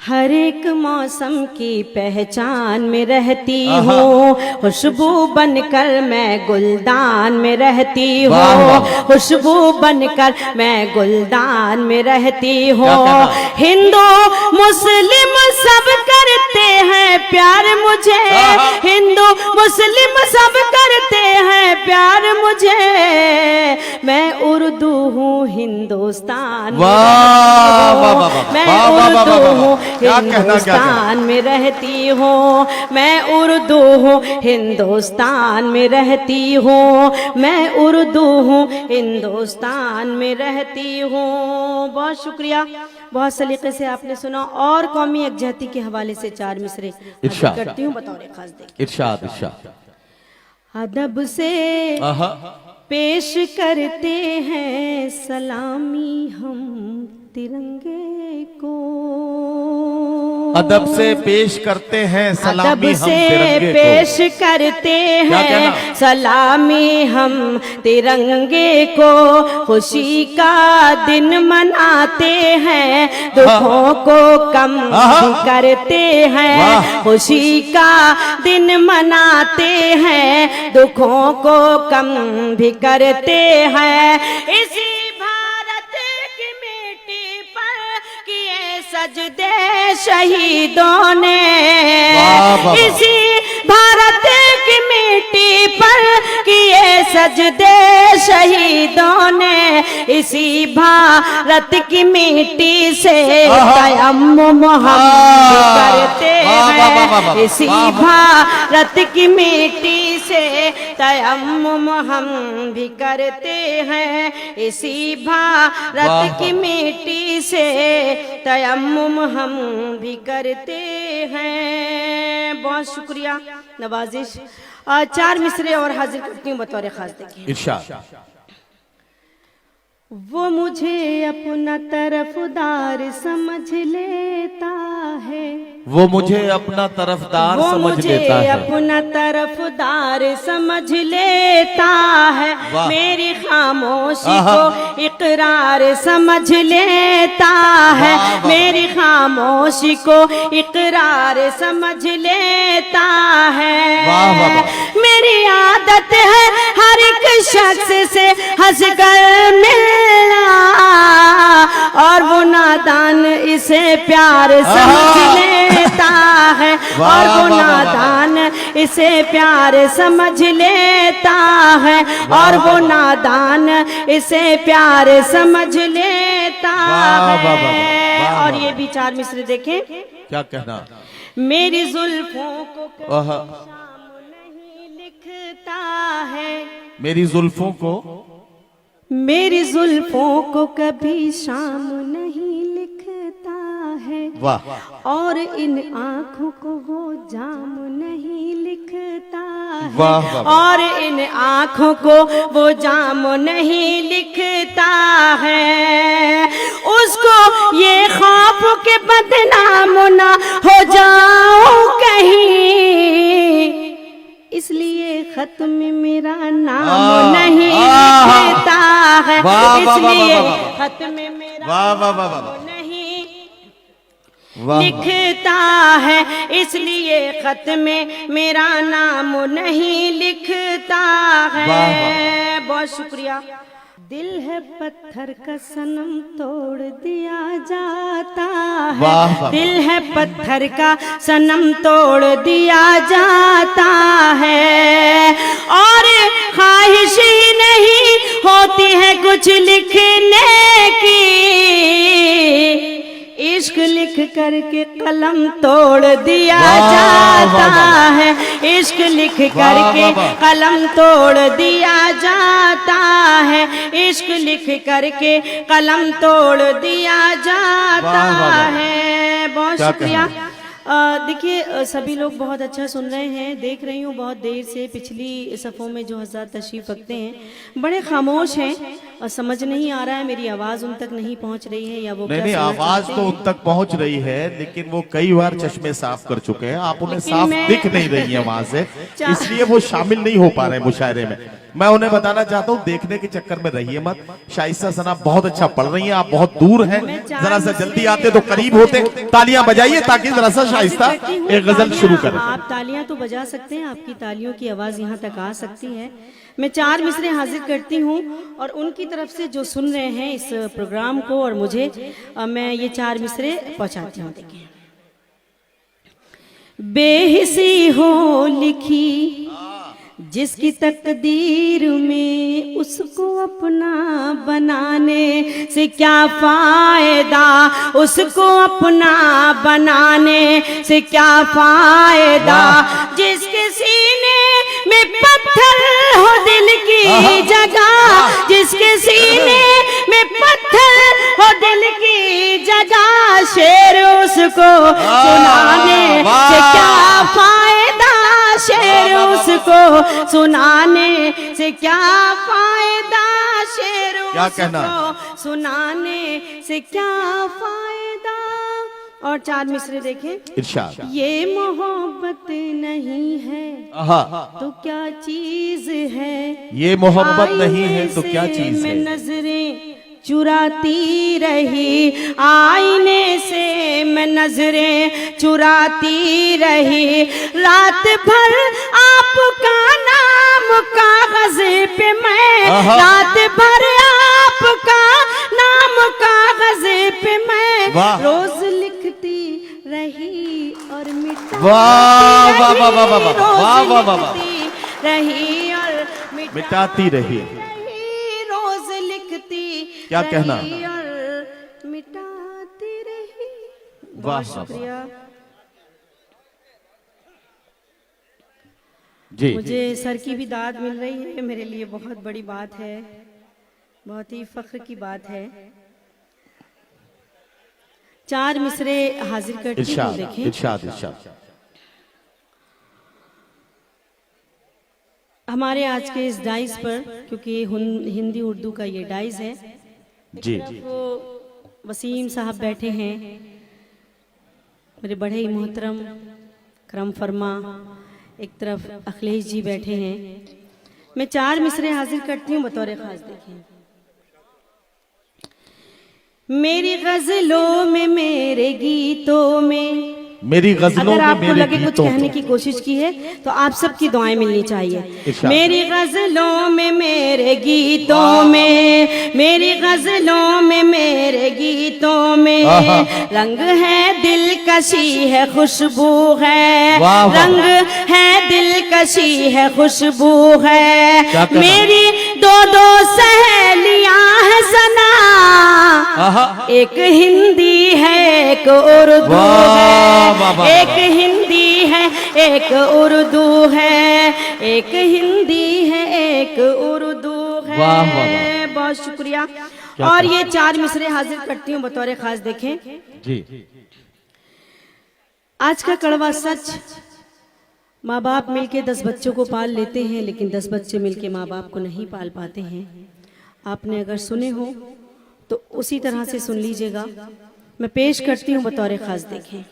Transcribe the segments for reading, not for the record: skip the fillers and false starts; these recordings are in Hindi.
हर एक मौसम की पहचान में रहती हूँ, खुशबू बनकर मैं गुलदान में रहती हूँ, खुशबू बनकर मैं गुलदान में रहती हूँ। हिंदू मुस्लिम सब करते हैं प्यार मुझे, हिंदू मुस्लिम सब करते हैं प्यार मुझे, मैं उर्दू हूँ हिंदुस्तान में, मैं उर्दू हूँ हिंदुस्तान में रहती हूँ, मैं उर्दू हूँ हिंदुस्तान में रहती हूँ, मैं उर्दू हूँ हिंदुस्तान में रहती हूँ। बहुत शुक्रिया, बहुत सलीके से आपने सुना। और कौमी यकजहती के हवाले से 4 मिसरे करती हूँ, बतौर खास देखिए। इरशाद इरशाद। अदब से पेश करते हैं सलामी हम तिरंगे को, अदब से पेश करते हैं सलामी हम तिरंगे को, पेश करते हैं सलामी हम तिरंगे को, खुशी का दिन मनाते हैं दुखों को कम करते हैं, खुशी का दिन मनाते हैं दुखों को कम भी करते हैं। इसी सजदे शहीदों ने, इसी भारत की मिट्टी पर किए सजदे शहीदों ने, इसी भारत की मिट्टी से तयम्मुम हम करते हैं, इसी भारत की मिट्टी से तयम्मुम हम भी करते हैं, इसी भारत की मिट्टी से तयम्मुम हम भी करते हैं। बहुत शुक्रिया, नवाजिश। 4 मिसरे और हाजिर करती हूँ बतौर खास देखिए। इरशाद। वो मुझे अपना तरफदार समझ लेता है, वो मुझे अपना तरफदार समझ लेता है, अपना तरफदार समझ लेता है, मेरी खामोशी को इकरार समझ लेता है, मेरी खामोशी को इकरार समझ लेता है। मेरी आदत है हर एक शख्स से हंसकर मिलना, और वो नादान इसे प्यार समझ लेता है, और वो नादान इसे प्यार समझ लेता है, और वो नादान इसे प्यार समझ लेता है। और ये भी 4 मिसरे देखें। क्या कहना? मेरी जुल्फों को शाम नहीं लिखता है, मेरी जुल्फों को, मेरी जुल्फों को कभी शाम नहीं लिखता है, वाह, और इन आँखों को वो जाम नहीं लिखता है, वाह, वाह, और इन आँखों को वो जाम नहीं लिखता है। उसको ये खौफ के बदनाम ना हो जाऊं कहीं, इसलिए खत में मेरा नाम नहीं लिखता है, इसलिए खत में मेरा नाम नहीं लिखता है, इसलिए खत में मेरा नाम नहीं लिखता है। बहुत शुक्रिया। दिल है पत्थर का सनम तोड़ दिया जाता है, दिल है पत्थर का सनम तोड़ दिया जाता है, और ख्वाहिश ही नहीं होती है कुछ लिखने की, इश्क लिख करके कलम तोड़ दिया जाता है, इश्क लिख करके कलम तोड़ दिया जाता है, इश्क लिख करके कलम तोड़ दिया जाता है। बहुत शुक्रिया। देखिए सभी लोग बहुत अच्छा सुन रहे हैं, देख रही हूँ बहुत देर से पिछली सफ़ों में जो हज़रात तशरीफ़ रखते हैं बड़े खामोश हैं, और समझ नहीं आ रहा है मेरी आवाज़ उन तक नहीं पहुँच रही है या वो नहीं, आवाज़ तो उन तक पहुँच रही है, लेकिन वो कई बार चश्मे साफ कर चुके हैं, आप उन्हें साफ दिख नहीं रही है वहाँ से, इसलिए वो शामिल नहीं हो पा रहे मुशायरे में। मैं उन्हें बताना चाहता हूँ, देखने के चक्कर में रहिए मत। शाइस्ता सना बहुत अच्छा पढ़ रही हैं, आप बहुत दूर हैं, जरा सा जल्दी आते तो करीब होते। तालियां बजाइए ताकि जरा सा शाइस्ता एक गजल शुरू करें। आप तालियां तो बजा सकते हैं, आपकी तालियों की आवाज यहाँ तक आ सकती है। मैं 4 मिसरे हाजिर करती हूँ और उनकी तरफ से जो सुन रहे हैं इस प्रोग्राम को और मुझे, मैं ये 4 मिसरे पहुंचाती हूँ। देखिए। बेहिसी हो लिखी जिसकी तकदीर में, उसको अपना बनाने से क्या फायदा, उसको अपना बनाने से क्या फायदा। जिसके सीने में पत्थर हो दिल की जगह, जिसके सीने में पत्थर हो दिल की जगह, शेर उसको सुनाने से क्या फायदा, शेर उसको सुनाने से क्या फायदा, शेर उसको सुनाने से क्या फायदा। और 4 मिसरे देखें। इरशाद। ये मोहब्बत नहीं है तो क्या चीज है, ये मोहब्बत नहीं है तो क्या चीज है। नजरें चुराती रही, आईने से मैं नजरें चुराती रही, रात भर आपका नाम कागज पे मैं, रात भर आपका नाम कागज पे मैं रोज लिखती रही और रही और मिटाती रही। रोज लिखती क्या कहना, और मिटाती रही। वाह शुक्रिया जी। मुझे सर की भी दाद मिल रही है, मेरे लिए बहुत बड़ी बात है, बहुत ही फख्र की बात है। 4 मिसरे हाजिर करती हूँ। देखें। इरशाद इरशाद। हमारे आज के इस डाइस पर, क्योंकि हिंदी उर्दू का ये डाइस है जी, वो वसीम साहब बैठे हैं, मेरे बड़े ही मोहतरम करम फरमा, एक तरफ अखिलेश जी बैठे हैं। मैं 4 मिसरे हाजिर करती हूँ बतौर खास। देखें। मेरी गजलों में, मेरे गीतों में, मेरी गजलों अगर में, आपको मेरे लगे कुछ कहने की कोशिश की है तो आप सबकी दुआएं मिलनी चाहिए। मेरी गजलों में, मेरे गीतों में, मेरी गजलों में, मेरे गीतों में, रंग है दिलकशी है खुशबू है, रंग है दिलकशी है खुशबू है। मेरी 2 सहेलियां है सना, एक हिंदी है एक उर्दू है, एक हिंदी है एक उर्दू है, एक हिंदी है एक उर्दू है। बहुत शुक्रिया। और ये 4 मिसरे हाजिर करती हूँ बतौर खास। देखें जी। आज का कड़वा सच, माँ बाप मिलके 10 बच्चों को पाल लेते हैं, लेकिन 10 बच्चे मिलके माँ बाप को नहीं पाल पाते हैं। आपने अगर सुने हो तो उसी तरह से सुन लीजिएगा। मैं पेश करती हूँ बतौर खास। देखें।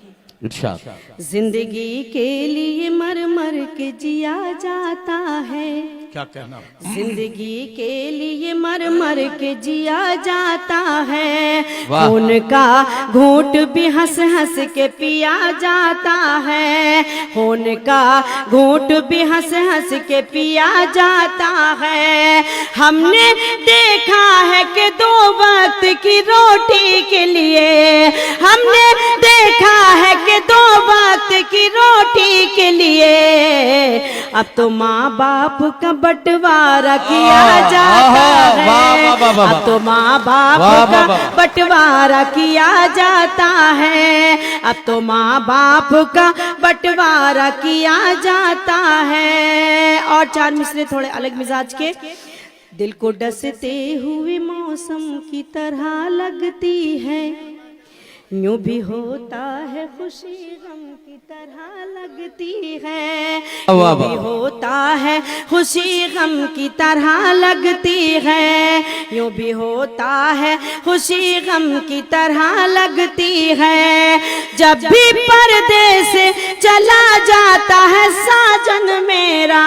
जिंदगी के लिए मर मर के जिया जाता है, क्या कहना, जिंदगी के लिए मर मर के जिया जाता है, खून का घूंट भी हंस हंस के पिया जाता है, खून का घूंट भी हंस हंस के पिया जाता है। हमने देखा है कि 2 वक्त की रोटी के लिए, हमने देखा है कि 2 वक्त की रोटी के लिए अब तो माँ बाप का बंटवारा किया जाता है, अब तो माँ बाप का बंटवारा किया जाता है, अब तो माँ बाप का बंटवारा किया जाता है। और 4 मिसरे थोड़े अलग मिजाज के। दिल को डसते हुए मौसम की तरह लगती है, यूं भी होता है खुशी गम की तरह लगती है, वाह, यूं भी होता है खुशी गम की तरह लगती है, यूं भी होता है खुशी गम की तरह लगती है। जब भी परदेस चला जाता है साजन मेरा,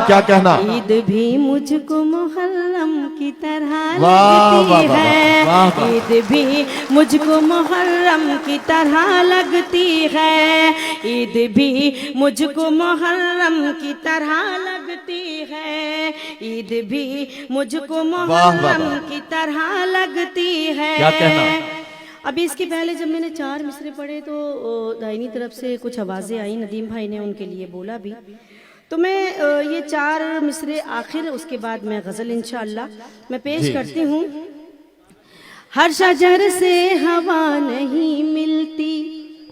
क्या कहना ईद भी मुझको मुहर्रम की तरह वाह, लगती वाह, वाह, है, वाह, वाह। ईद भी मुझको मुहर्रम की तरह लगती है, ईद भी मुझको मुहर्रम की तरह लगती है, ईद भी मुझको मुहर्रम की तरह लगती है। क्या कहना? अभी इसके पहले जब मैंने 4 मिसरे पढ़े तो दाहिनी तरफ से कुछ आवाज़ें आई, नदीम भाई ने उनके लिए बोला भी, तो मैं ये 4 मिसरे आखिर, उसके बाद मैं गज़ल इंशाअल्लाह मैं पेश करती हूँ। हर शजर से हवा नहीं मिलती,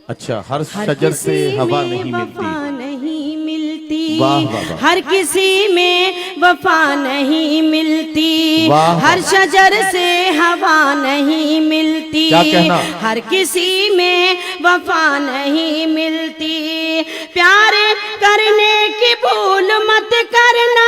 अच्छा, हर शजर से हवा नहीं वफा मिलती। नहीं मिलती, वाह, वाह, वाह। हर किसी में वफा नहीं मिलती, वाह, वाह। हर शजर से हवा नहीं मिलती, क्या कहना? हर किसी में वफा नहीं मिलती, प्यार करने की भूल मत करना,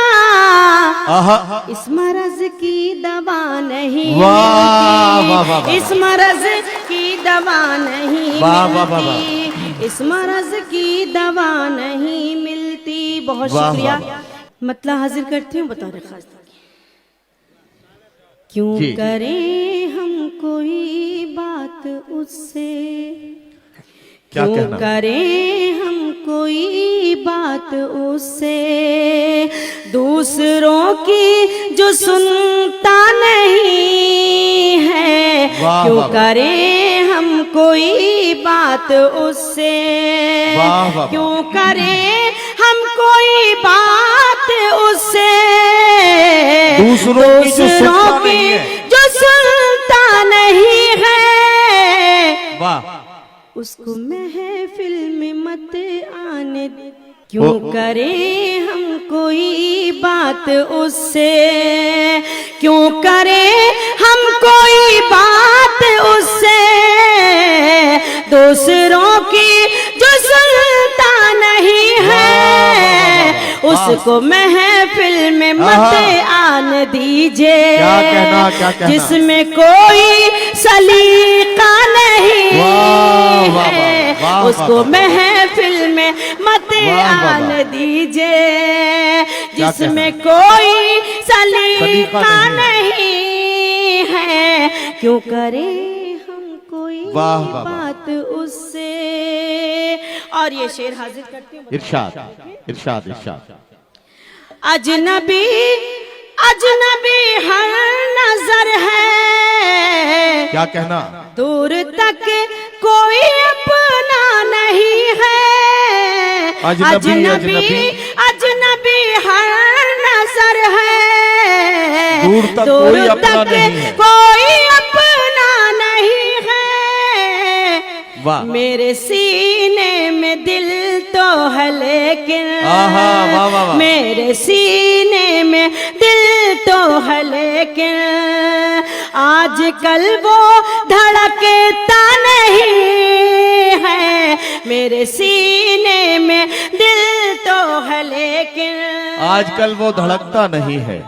आहा, इस मरज की दवा नहीं वाह, वाह, वाह, वाह। मिलती, इस मरज की दवा नहीं वाह, वाह, वाह, मिलती, इस मरज की दवा नहीं मिलती। बहुत वाह, शुक्रिया। वाह, वाह। मतलब हाजिर करती हूँ, बता रहे खास क्यों जी। करें हम कोई बात उससे, क्या क्यों कहना? करें हम कोई बात उससे, दूसरों की जो सुनता नहीं है, वाह, क्यों वाह, वाह। करें हम कोई बात उससे, वाह, वाह, वाह। क्यों करें हम कोई बात उससे, दूसरों की जो सुनता नहीं है। जो सुनता नहीं है, वाह, उसको महफिल में मत आने दे। क्यों करें हम कोई बात उससे, क्यों करें हम कोई बात उससे, दूसरों की जो सुनता नहीं है, उसको महफिल में मत आने दीजिए। क्या कहना, क्या कहना? जिसमें कोई सलीका नहीं वाह, वाह, है, वाह, वाह, उसको वाह, वाह। महफिल में मत वाह, वाह, वाह। आने दीजिए। क्या जिसमें कहना? कोई सलीका सलीका नहीं नहीं है, क्यों करें हम कोई वाह, वाह, वाह। बात उससे। और ये शेर हाजिर करती हूँ। इरशाद, इरशाद, इरशाद। अजनबी अजनबी हर नजर है, क्या कहना? दूर तक कोई अपना नहीं है, अजनबी, अजनबी अजनबी। अजनबी हर नजर है, दूर तक कोई अपना नहीं है। कोई अपना नहीं है, वाह। मेरे सीने में दिल तो है लेकिन, आहा, वाह, वाह, वाह। मेरे सीने में दिल तो है लेकिन, आजकल वो धड़कता नहीं है, मेरे सीने में दिल तो है लेकिन, आजकल वो धड़कता नहीं है।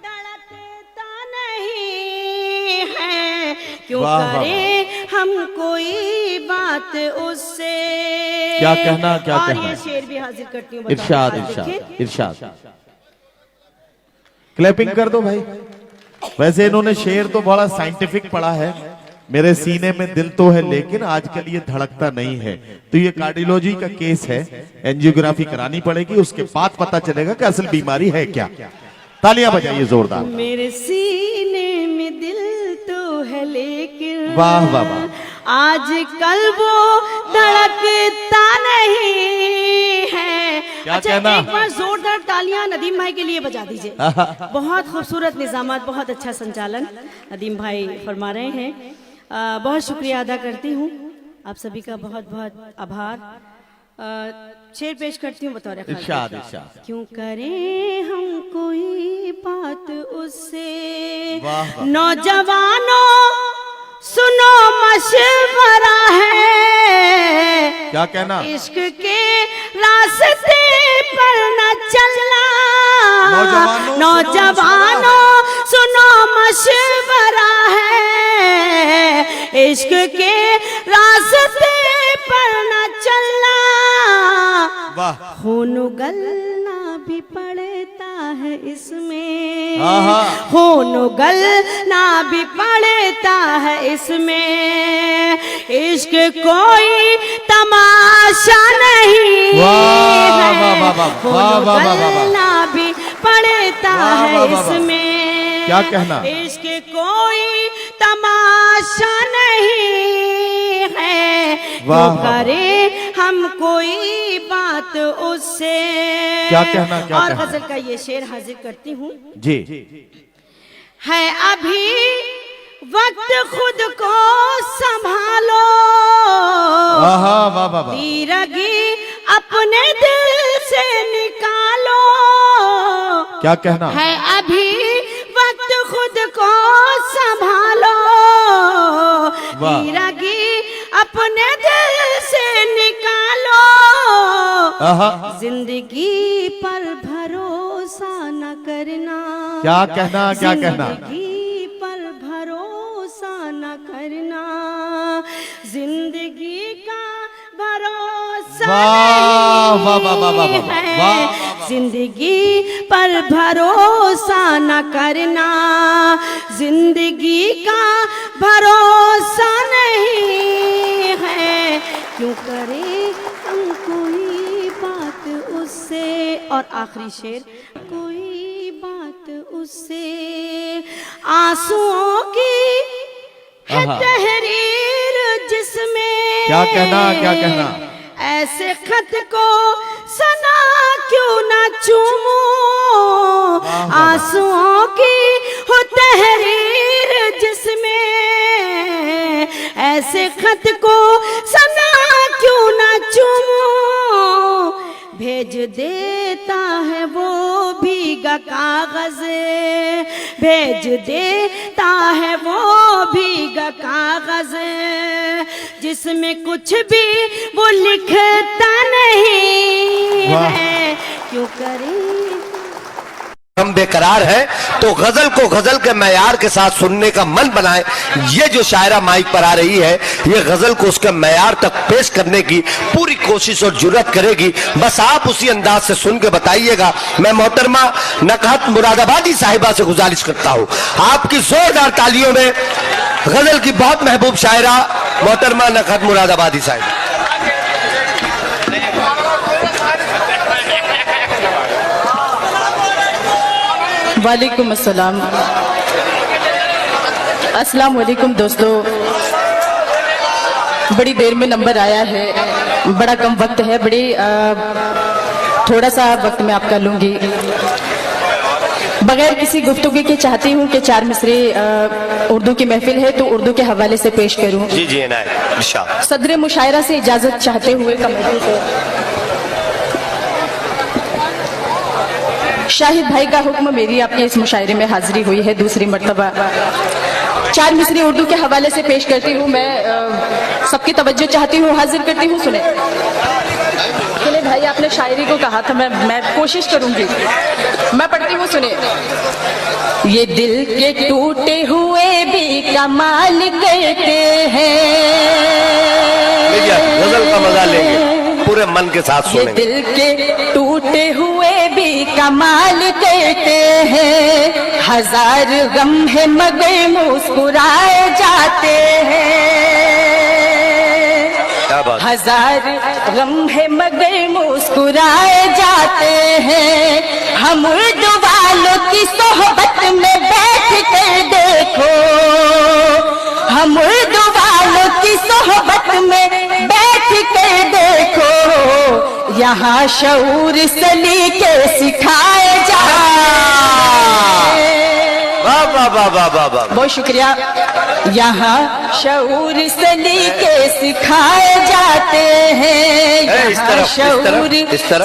धड़कता नहीं है, क्यों वाह, वाह, करें हम कोई बात उससे। क्या कहना, क्या और कहना? ये शेर भी हाजिर करती हूँ। इरशाद, बताओ, इरशाद, देखिए। इरशाद। क्लैपिंग कर दो भाई। वैसे इन्होंने शेर तो बड़ा साइंटिफिक पढ़ा है, मेरे सीने में दिल तो है लेकिन आजकल ये धड़कता नहीं है। तो ये कार्डियोलॉजी का केस है, एंजियोग्राफी करानी पड़ेगी, उसके बाद पता चलेगा कि असल बीमारी है क्या। तालियां बजाइए जोरदार। मेरे सीने में दिल तो है लेकिन, वाह, वाह, वाह। आजकल वो धड़कता नहीं है। क्या अच्छा, कहना? एक बार जोरदार तालियां नदीम भाई के लिए बजा दीजिए। बहुत खूबसूरत निजामात, बहुत अच्छा संचालन नदीम भाई फरमा रहे हैं। बहुत शुक्रिया अदा करती हूँ आप सभी का, बहुत बहुत आभार। शेर पेश करती हूँ बतौर खास। इरशाद, इरशाद। क्यों करें हम कोई बात उससे, वाह, वाह। नौजवानों सुनो मशवरा है, क्या कहना? इश्क के रास्ते पर न चलना। नौजवानों सुनो मशवरा है, इश्क के रास्ते पर न चलना। वाह। खून गलना भी पड़ता है इसमें, आहा। खून गलना भी पड़ता है इसमें। इश्क कोई तमाशा नहीं है, खून गलना भी पड़ता है इसमें। क्या कहना? इश्क कोई तमाशा नहीं है, वाह, करे हम कोई बात उससे। क्या कहना? क्या और कहना? गजल का ये शेर हाजिर करती हूँ। जी। है अभी वक्त खुद को संभालो, आहा, वाह वाह वाह। तीरगी अपने दिल से निकालो। क्या कहना? है अभी वक्त खुद को संभालो, वाह। तीरगी अपने दिल से निकालो। आहा। जिंदगी पर भरोसा न करना। क्या कहना? क्या कहना? जिंदगी पर भरोसा न करना, जिंदगी का भरोसा वाह, वाह, वाह, वाह, वाह, नहीं वाह, है। वाह। जिंदगी पर भरोसा न करना, जिंदगी का भरोसा नहीं है। क्यों करे हम कोई बात उससे। और आखिरी शेर, कोई बात उससे। आंसुओं की है आहा। तहरीर जिसमें, क्या कहना? क्या कहना? ऐसे खत को सना क्यों ना चूमूं। आंसुओं की हो तहरीर जिसमें, ऐसे खत को सना क्यों ना चूमूं। भेज देता है वो भीगा कागज, भेज देता है वो भीगा कागज, जिसमें कुछ भी वो लिखता नहीं है। क्यों करें हम बेकरार है तो गजल को गजल के मयार के साथ सुनने का मन बनाए। ये जो शायरा माइक पर आ रही है, ये गजल को उसके मयार तक पेश करने की पूरी कोशिश और जुर्रत करेगी। बस आप उसी अंदाज से सुन के बताइएगा। मैं मोहतरमा नकहत मुरादाबादी साहिबा से गुजारिश करता हूँ, आपकी जोरदार तालियों में गजल की बहुत महबूब शायरा मोहतरमा नकहत मुरादाबादी साहिबा। वालेकुम अस्सलाम। अस्सलाम वालेकुम दोस्तों, बड़ी देर में नंबर आया है, बड़ा कम वक्त है, थोड़ा सा वक्त मैं आपका लूंगी। बगैर किसी गुफ्तगू के चाहती हूँ कि चार मिसरे उर्दू की महफिल है तो उर्दू के हवाले से पेश करूँ। जी जी इनायत। सदर मुशायरा से इजाजत चाहते हुए कमेटी से शाहिद भाई का हुक्म, मेरी आपके इस मुशायरे में हाजिरी हुई है दूसरी मर्तबा। चार मिसरे उर्दू के हवाले से पेश करती हूँ। मैं सबकी तवज्जो चाहती हूँ, हाजिर करती हूँ। सुने भाई, आपने शायरी को कहा था, मैं कोशिश करूंगी, मैं पढ़ती हूँ। सुने, ये दिल के टूटे हुए भी कमाल करते हैं। गजल का मजा लेंगे, पूरे मन के साथ सुनेंगे। ये दिल के टूटे हुए भी कमाल करते हैं, हजार गम है मगर मुस्कुराए जाते हैं। हजार गम है मगर मुस्कुराए जाते हैं। हम उर्दू वालों की सोहबत में बैठ कर देखो, हम उर्दू वालों की सोहबत में बैठ कर देखो, यहाँ शऊर सलीके सिखाए जाते हैं। वाह वाह वाह वाह वाह वाह, बहुत शुक्रिया। यहाँ शऊर सलीके सिखाए जाते हैं, यहाँ शऊर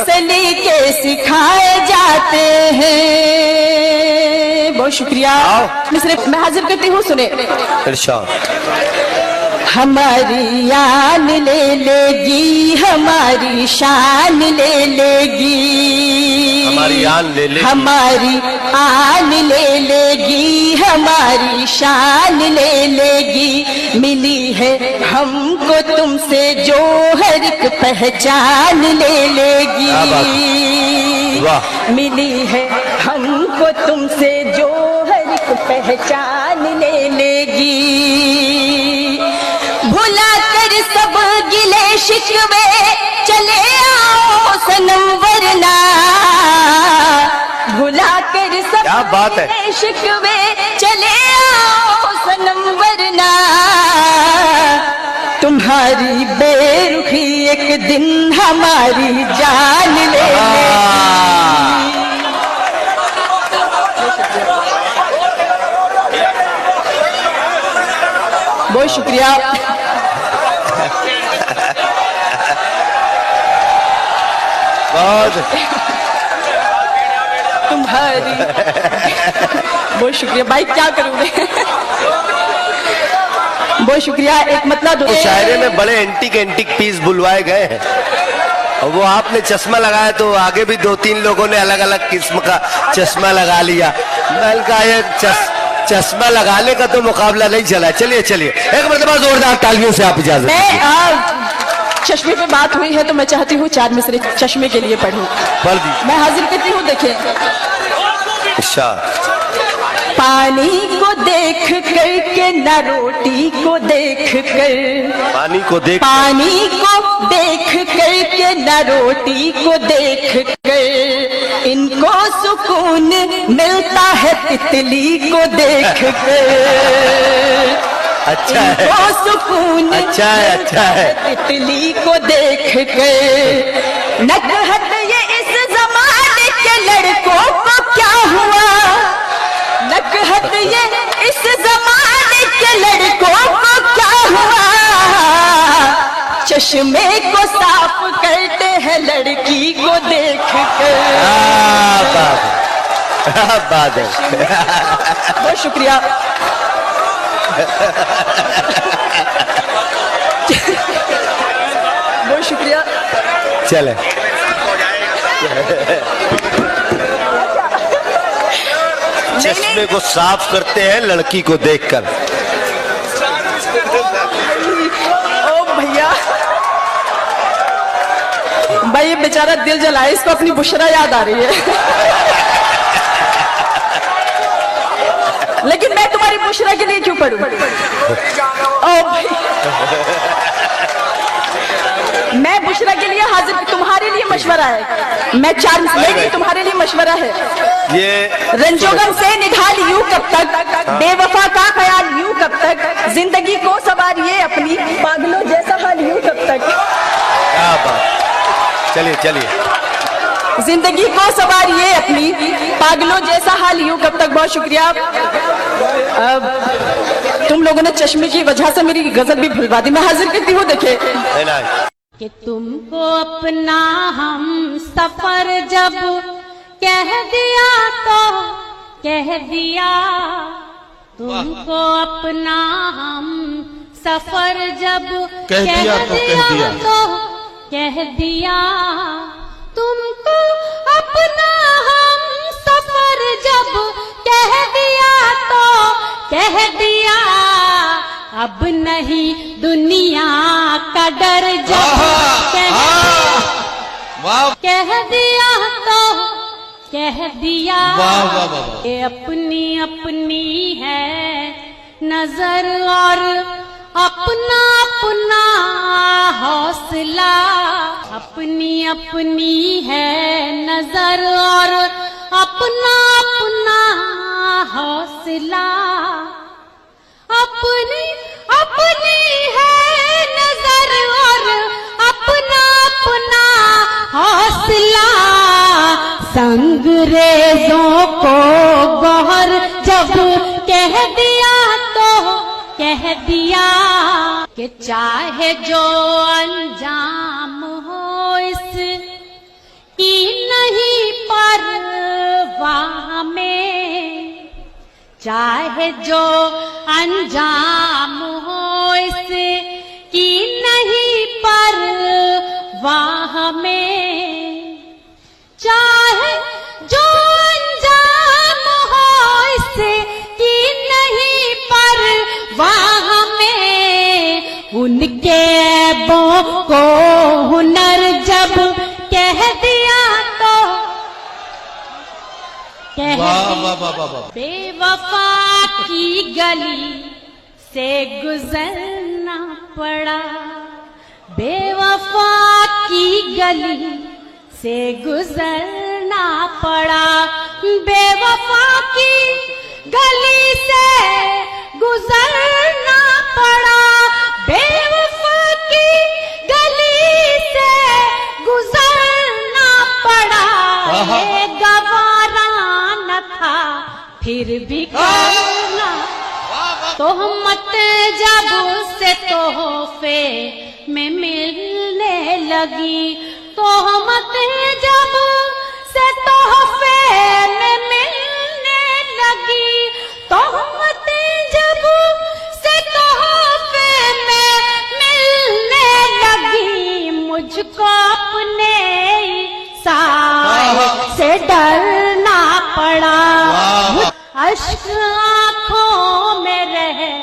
सलीके सिखाए जाते हैं। बहुत बहुत शुक्रिया। मैं हाजिर करती हूँ, सुने। हमारी आन ले लेगी, हमारी शान ले लेगी, हमारी आन ले लेगी, हमारी आन ले लेगी, हमारी शान ले लेगी। मिली है हमको तुमसे जो हर एक पहचान ले लेगी। मिली है हमको तुमसे जो हर एक पहचान ले लेगी। भुला कर सब गिले शिकवे चले आओ सनम, वरना भुला कर सब क्या बात है, गिले शिकवे चले आओ सनम, वरना तुम्हारी बेरुखी एक दिन हमारी जान ले लेगी। बहुत शुक्रिया। तुम्हारी बहुत शुक्रिया भाई, क्या करूँ मैं। बहुत शुक्रिया। एक मतलब मुशायरे में बड़े एंटीक पीस बुलवाए गए हैं और वो आपने चश्मा लगाया तो आगे भी 2-3 लोगों ने अलग अलग किस्म का चश्मा लगा लिया। मैंने कहा ये चश्मा लगाने का तो मुकाबला नहीं चला। चलिए चलिए, एक मरतबा जोरदार तालियों से आप इजाजत। चश्मे पे बात हुई है तो मैं चाहती हूँ 4 मिसरे चश्मे के लिए पढ़ूं। पढ़ दी। मैं हाजिर करती हूँ, देखिए। पानी को देख कर के न रोटी को देख कर, पानी को देख कर के न रोटी को देख कर, इनको सुकून मिलता है तितली को देख कर। अच्छा है, सुकून अच्छा है तितली को देख कर। नकहत ये इस जमाने के लड़कों को क्या हुआ, नकहत ये इस जमाने के लड़कों को क्या हुआ। चश्मे को साफ करते हैं लड़की को देख कर। बात है। बहुत शुक्रिया। बहुत शुक्रिया। चले चश्मे को साफ करते हैं लड़की को देखकर। ओ भैया, भाई ये बेचारा दिल जलाए, इसको अपनी बुशरा याद आ रही है। लेकिन मैं तुम्हारी बुशरा के लिए क्यों पढ़ूं? ओ भाई, मैं बुशरा के लिए हाजिर, तुम्हारे लिए मशवरा है। मैं 4 नहीं, तुम्हारे लिए मशवरा है। ये रंजोगम से निढाल यूं कब तक, बेवफा का ख्याल यूं कब तक, जिंदगी को सवारिए अपनी, पागलों जैसा हाल यूं कब तक। क्या बात। चलिए चलिए, जिंदगी को सवारिए अपनी, पागलों जैसा हाल यूं कब तक। बहुत शुक्रिया। तुम लोगों ने चश्मे की वजह से मेरी गजल भी भुलवा दी। मैं हाजिर करती हूँ, देखे कि तुमको अपना हम सफर जब कह दिया तो कह दिया, तुमको अपना हम सफर जब कह दिया तो कह दिया, तुमको अपना हम सफर जब कह दिया तो कह दिया। अब नहीं दुनिया का डर जब कह दिया तो कह दिया। ये अपनी अपनी है नजर और अपना अपना हौसला, अपनी अपनी है नजर और अपना अपना हौसला, अपनी अपनी है नजर और अपना अपना हौसला। संगरेजों को गौहर जब कह दिया तो कह दिया कि चाहे जो अंजाम हो इस की नहीं परवाह में, चाहे जो अंजाम हो इसे की नहीं परवाह में, चाहे जो अंजाम हो इसे की नहीं परवाह में, उनके ऐबों को हुनर जब कह दिया तो कह बेवफा की गली से गुजरना पड़ा, बेवफा की गली से गुजरना पड़ा, बेवफा की गली से गुजरना पड़ा, बेवफा की गली से गुजरना पड़ा। ये गवारा न था फिर भी करना, तोहमत जब से तोहफे में मिलने लगी, तोहमत जब से तोहफे में मिलने लगी, तोहमत जब से तोहफे में मिलने लगी, मुझको अपने साए से डरना पड़ा। अश्क आंखों में रहे,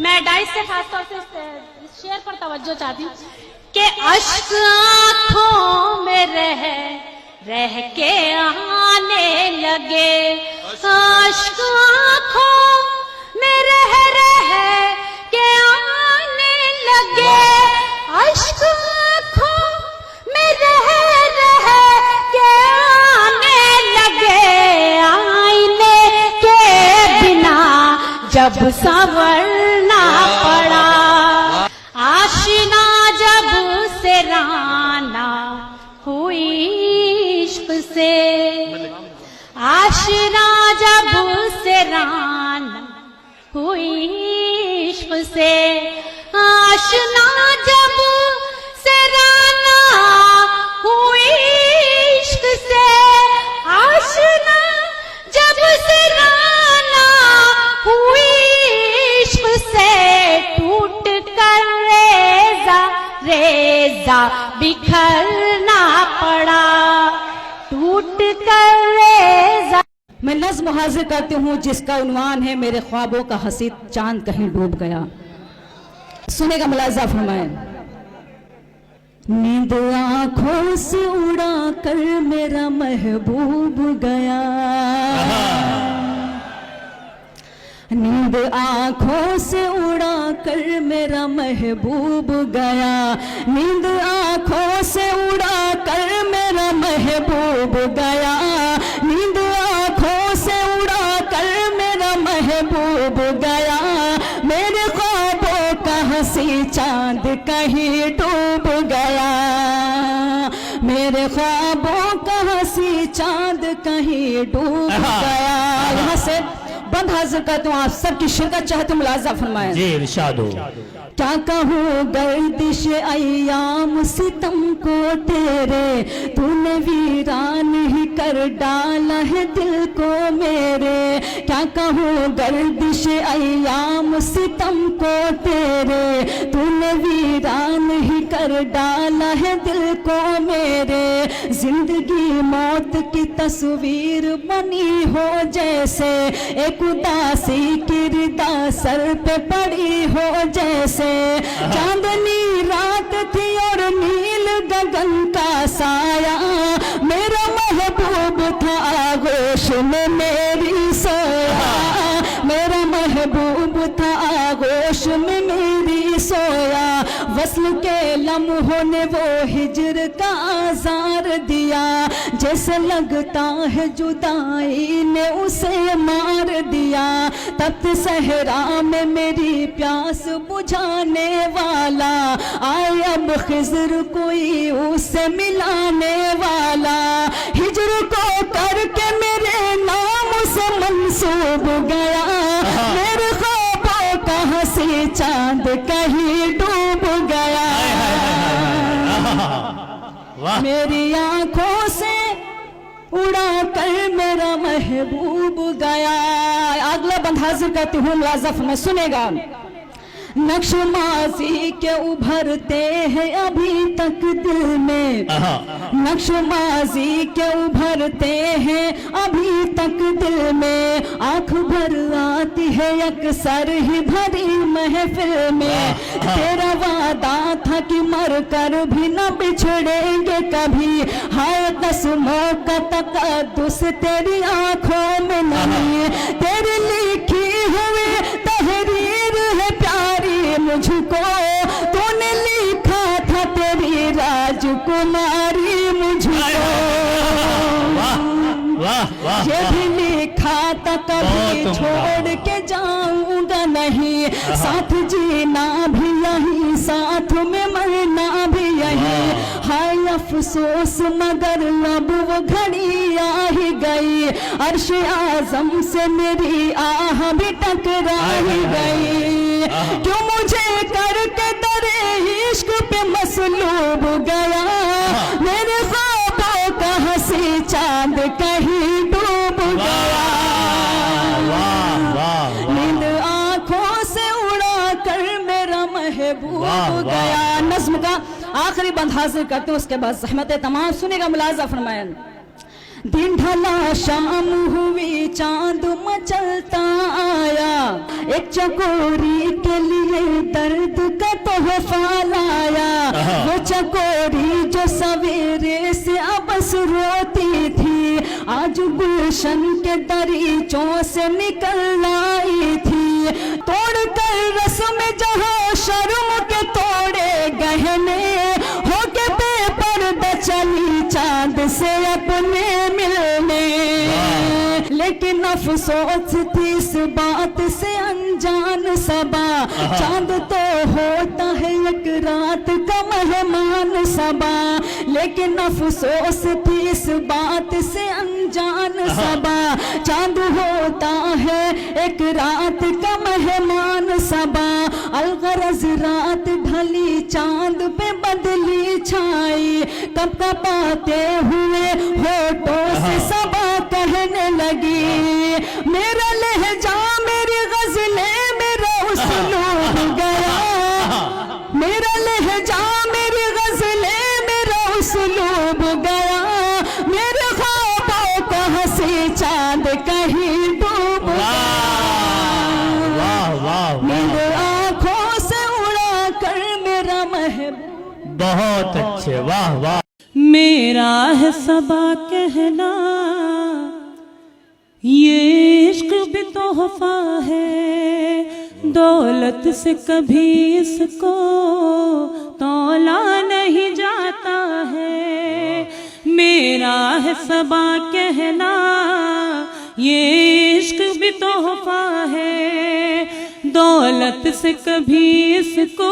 मैं डाइस से खासतौर से शेर पर तवज्जो चाहती हूँ कि अश्क आंखों में रह के आने लगे, अश्क आंखों में रह के आने लगे, अश्क आंखों में रह के आने लगे, आईने के बिना जब संवरना पड़ा, आशिना जब से राना हुई इश्क से, आशिना जब से राना हुई इश्क से, आशिना जब से राना हुई इश्क से, आशिना जब से राना हुई इश्क से, टूट कर रेजा बिखरना पड़ा, टूट कर रेजा। मैं नज़्म हाजिर करती हूँ जिसका उन्वान है मेरे ख्वाबों का हसी चांद कहीं डूब गया। सुनेगा मुलाजा फरमाए। नींद आंखों से उड़ा कर मेरा महबूब गया, नींद आंखों से उड़ा कर मेरा महबूब गया, नींद आंखों से उड़ा कर मेरा महबूब गया, नींद आंखों से उड़ा कर मेरा महबूब गया, मेरे ख्वाबों का हंसी चांद कहीं डूब गया, मेरे ख्वाबों का हंसी चांद कहीं डूब गया। यहाँ से बंद हाजिर करता हूँ, आप सबकी शिरकत चाहते मुलाजा फरमाएं। जी इरशाद हो। क्या कहूँ गर्दिश अय्याम सितम को तेरे, तूने वीरान ही कर डाला है दिल को मेरे, क्या कहूँ गर्दिश अय्याम सितम को तेरे, तूने वीरान ही कर डाला है दिल को मेरे, जिंदगी मौत की तस्वीर बनी हो जैसे, एक उदासी की रिदा सर पे पड़ी हो जैसे, चांदनी रात थी और नील गगन का साया, मेरा महबूब था आगोश में मेरी सोया, मेरा महबूब था आगोश में मेरी सोया, वस्ल के लम्हों ने वो हिजर का आज़ार दिया, जैसे लगता है जुदाई ने उसे मार दिया, तप्त सहरा में मेरी प्यास बुझाने वाला, आए अब खिज़र कोई उसे मिलाने वाला, हिजर को करके मेरे नाम से मंसूब गया, मेरे ख्वाबों का हंसी चांद कहीं डूब गया, मेरी आंखों से उड़ा कर मेरा महबूब गया। अगला बंद हाजिर करती हूँ मुलाज़फ में, सुनेगा। नक्श माज़ी के उभरते हैं अभी तक दिल में, नक्श माज़ी के उभरते हैं अभी तक दिल में। आंख भर आती है अक्सर ही भरी महफिल में। तेरा वादा था कि मर कर भी न बिछड़ेंगे कभी। हाय कसमों का तकद्दुस तेरी आंखों में नहीं। तेरी लिखी हुई तहरीर है प्यारी मुझको, तूने लिखा था तेरी राजकुमारी मुझको। ये भी लिखा था कभी छोड़ के जाऊंगा नहीं। साथ जीना भी यही, साथ में मरना भी यही। हाय अफसोस मगर अब वो घड़ी आ ही गई। अर्श आज़म से मेरी आह भी टकरा ही गई। क्यों मुझे करके दरे इश्क पे मसलूब गया। मेरे ख्वाबों का हंसी चांद कहीं डूब गया। नींद आंखों से उड़ा कर मेरा महबूब गया। नज़्म का आखिरी बंद हाजिर करते हैं, उसके बाद ज़हमत तमाम सुनेगा। मुलाज़ा फरमाया। दिन ढला शाम हुई चांद मचलता आया। एक चकोरी के लिए दर्द का तोहफा लाया। वो चकोरी जो सवेरे से अबस रोती थी, आज गुलशन के दरीचों से निकल आई थी। तोड़ कर रस्म जहाँ शर्म के तोड़े गहने, होके बेपर्दा चली चांद से अपने मिलने। लेकिन अफसोस थी इस बात से अनजान सबा। चांद तो होता है एक रात का मेहमान सबा। लेकिन अफसोस थी इस बात से अनजान सबा। चांद होता है एक रात का मेहमान सबा। अलगरज रात ढली चांद पे बदली छाई। कब कपाते हुए होठों से सबा कहने लगी। मेरा लहजा मेरी गज़लें मेरा उस्लूब गया। मेरा लहजा मेरी गज़लें मेरा उस्लूब गया। मेरे ख्वाबों का हंसी चांद कहीं डूब गया। नींद आंखों से उड़ा कर मेरा महबूब। बहुत अच्छे, वाह वाह। मेरा है सबा कहना, ये इश्क भी तोहफा है। दौलत से कभी इसको तौला नहीं जाता है। मेरा है सबा कहना, ये इश्क भी तोहफा है। दौलत से कभी इसको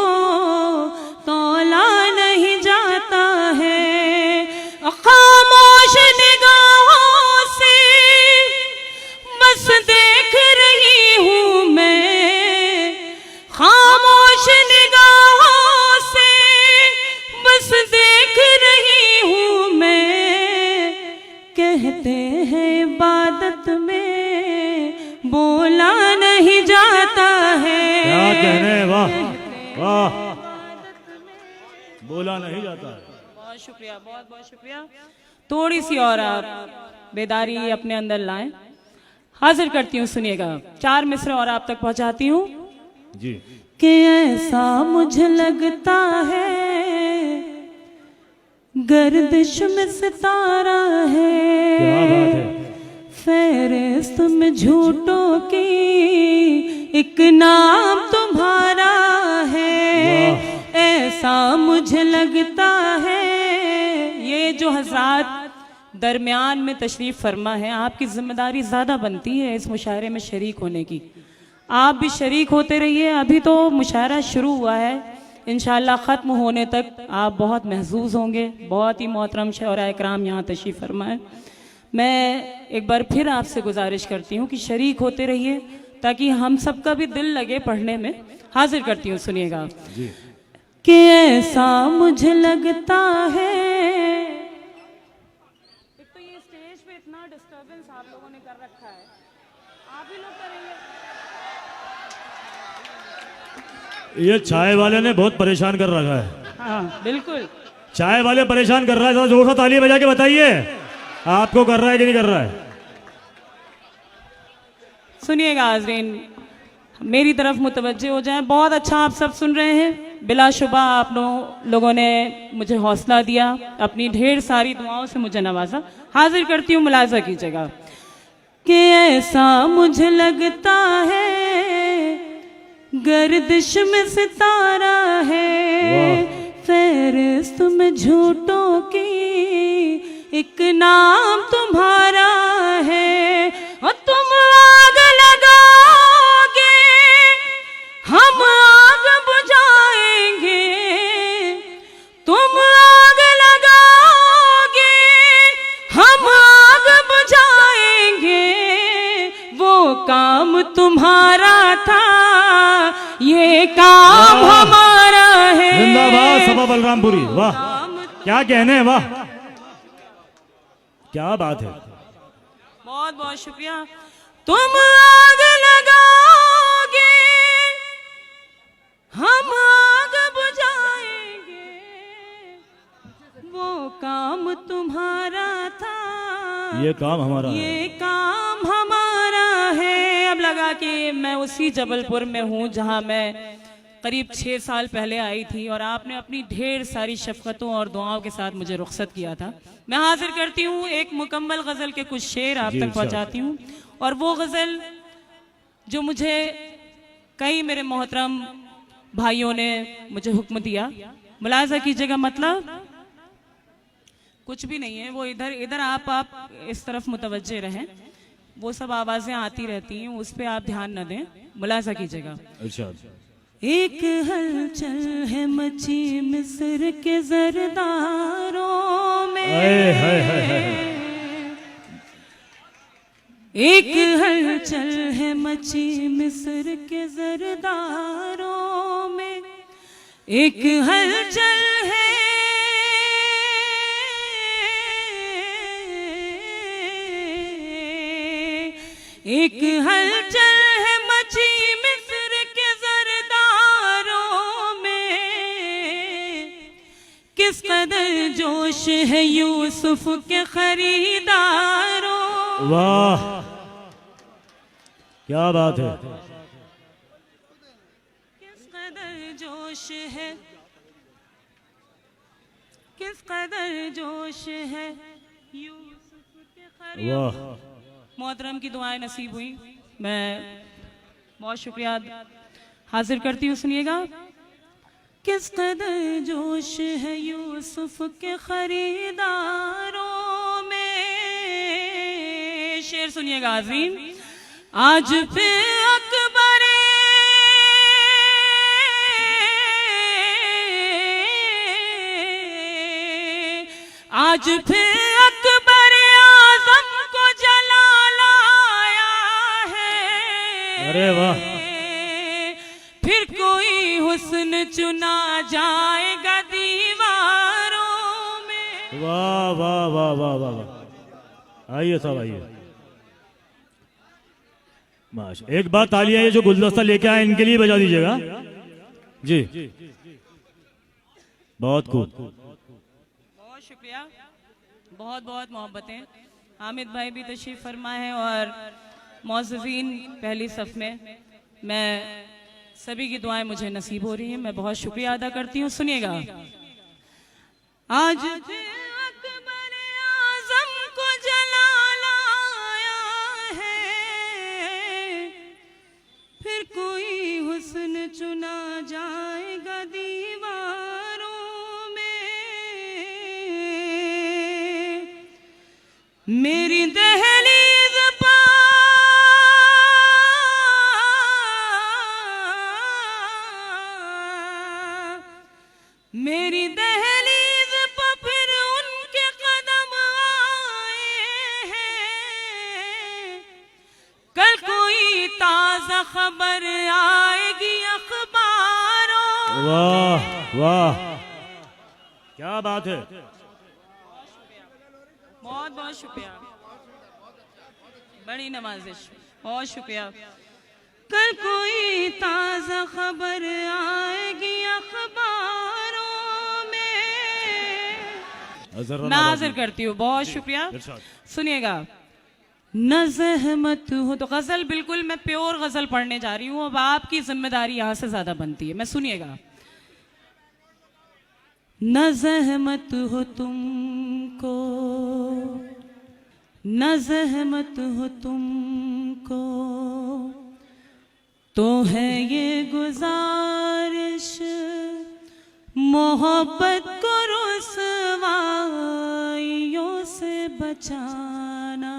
तौला नहीं जाता है। खामोश निगाहों से बस देख रही हूँ मैं। खामोश निगाहों से बस देख रही हूँ मैं। कहते हैं इबादत में बोला नहीं जाता है। क्या कहने, वाह वाह, बोला नहीं जाता है। बहुत शुक्रिया, बहुत बहुत शुक्रिया। थोड़ी सी और आप बेदारी अपने अंदर लाएं। हाजिर करती हूँ, सुनिएगा। 4 मिसरे और आप तक पहुंचाती हूँ जी। कि ऐसा मुझे लगता है गर्दिश में सितारा है। क्या बात है। फेरिस्त में झूठों की एक नाम तुम्हारा है। ऐसा मुझे लगता है। ये जो हज़रात दरमियान में तशरीफ़ फरमा है, आपकी जिम्मेदारी ज़्यादा बनती है इस मुशायरे में शरीक होने की। आप भी शरीक होते रहिए। अभी तो मुशायरा शुरू हुआ है, इंशाअल्लाह ख़त्म होने तक आप बहुत महसूस होंगे। बहुत ही मोहतरम शौरा इकराम यहाँ तशरीफ़ फरमा है। मैं एक बार फिर आपसे गुजारिश करती हूँ कि शरीक होते रहिए ताकि हम सबका भी दिल लगे पढ़ने में। हाजिर करती हूँ, सुनिएगा कि ऐसा मुझे लगता है। एक तो ये स्टेज पे इतना डिस्टरबेंस आप लोगों ने कर रखा है, आप ही लोग करेंगे। ये चाय वाले ने बहुत परेशान कर रखा है। हाँ बिल्कुल। चाय वाले परेशान कर रहा है, जोर से ताली बजा के बताइए आपको कर रहा है कि नहीं कर रहा है। सुनिएगा हाज़रीन, मेरी तरफ मुतवज्जे हो जाएं। बहुत अच्छा आप सब सुन रहे हैं। बिलाशुबा आप लोगों ने मुझे हौसला दिया, अपनी ढेर सारी दुआओं से मुझे नवाजा। हाजिर करती हूँ, मुलाजा कीजिएगा। कि ऐसा मुझे लगता है गर्दिश में सितारा है, फेरिस्त में झूठों की एक नाम तुम्हारा है। और तुम आग लगाओगे, हम आग बुझाएंगे। तुम आग लगाओगे, हम आग बुझाएंगे। वो काम तुम्हारा था, ये काम हमारा है। जिंदाबाद सभा बलरामपुरी। वाह क्या कहने हैं, वाह क्या बात है। बहुत बहुत शुक्रिया। तुम आग लगाओगे, हम आग बुझाएंगे। वो काम तुम्हारा था, ये काम हमारा है। ये काम हमारा है। अब लगा कि मैं उसी जबलपुर में हूँ जहाँ मैं करीब 6 साल पहले आई थी और आपने अपनी ढेर सारी शफकतों और दुआओं के साथ मुझे रुखसत किया था। मैं हाजिर करती हूँ एक मुकम्मल गज़ल के कुछ शेर आप तक पहुँचाती हूँ। और वो गज़ल जो मुझे कई मेरे मोहतरम भाइयों ने मुझे हुक्म दिया, मुलाज़ा कीजिएगा, मतलब कुछ भी नहीं है, वो इधर इधर आप इस तरफ मुतवज्जे रहें। वो सब आवाज़ें आती रहती हैं, उस पर आप ध्यान न दें, मुलाज़ा कीजिएगा। अच्छा। एक हलचल है मची मिस्र के जरदारों में, एक हलचल है मची मिस्र के जरदारों में, एक हलचल है एक हलचल है मची मिस्र के जरदारों में। किस कदर जोश है यूसुफ के खरीदारों। वाह क्या बात है। किस कदर जोश है, किस कदर जोश है यूसुफ के खरीदारों। मोहतरम की दुआएं नसीब हुई, मैं बहुत शुक्रिया हाजिर करती हूँ। सुनिएगा। किस कदर जोश है यूसुफ के खरीदारों में। शेर सुनिएगा हाज़रीन। आज फिर अकबर आज फिर अकबर आज़म को जला लाया है। अरे वाह। फिर कोई हुस्न चुना जाएगा दीवारों में। वाह वाह वाह वाह वाह वाह। आइए साहब आइए। माशा, एक बार तालियां ये जो गुलदस्ता लेके आए इनके लिए बजा दीजिएगा जी। बहुत खूब, बहुत शुक्रिया, बहुत बहुत मोहब्बतें। हामिद भाई भी तशरीफ फरमा है और मौज़ज़ीन पहली सफ में। मैं सभी की दुआएं मुझे नसीब हो रही हैं, मैं बहुत शुक्रिया अदा करती हूँ। सुनिएगा। आज अकबर आज़म को जला लाया है, फिर कोई हुस्न चुना जाएगा दीवारों में। मेरी दहलीज़ पर मेरी दहलीज़ पर फिर उनके कदम आए हैं। कल कोई ताज़ा खबर आएगी अखबारों। वाह वाह क्या बात है। बहुत बहुत शुक्रिया। बड़ी नवाजिश, बहुत शुक्रिया। कल कोई ताज़ा खबर आएगी अखबारों में, मैं हाजिर करती हूँ। बहुत शुक्रिया। सुनिएगा, न ज़हमत हो, तो गजल बिल्कुल मैं प्योर गजल पढ़ने जा रही हूँ। अब आपकी जिम्मेदारी यहाँ से ज्यादा बनती है। मैं सुनिएगा, न ज़हमत हो तुमको, न ज़हमत हो तुमको, तो है ये गुजारिश मोहब्बत को रुसवाइयों से बचाना।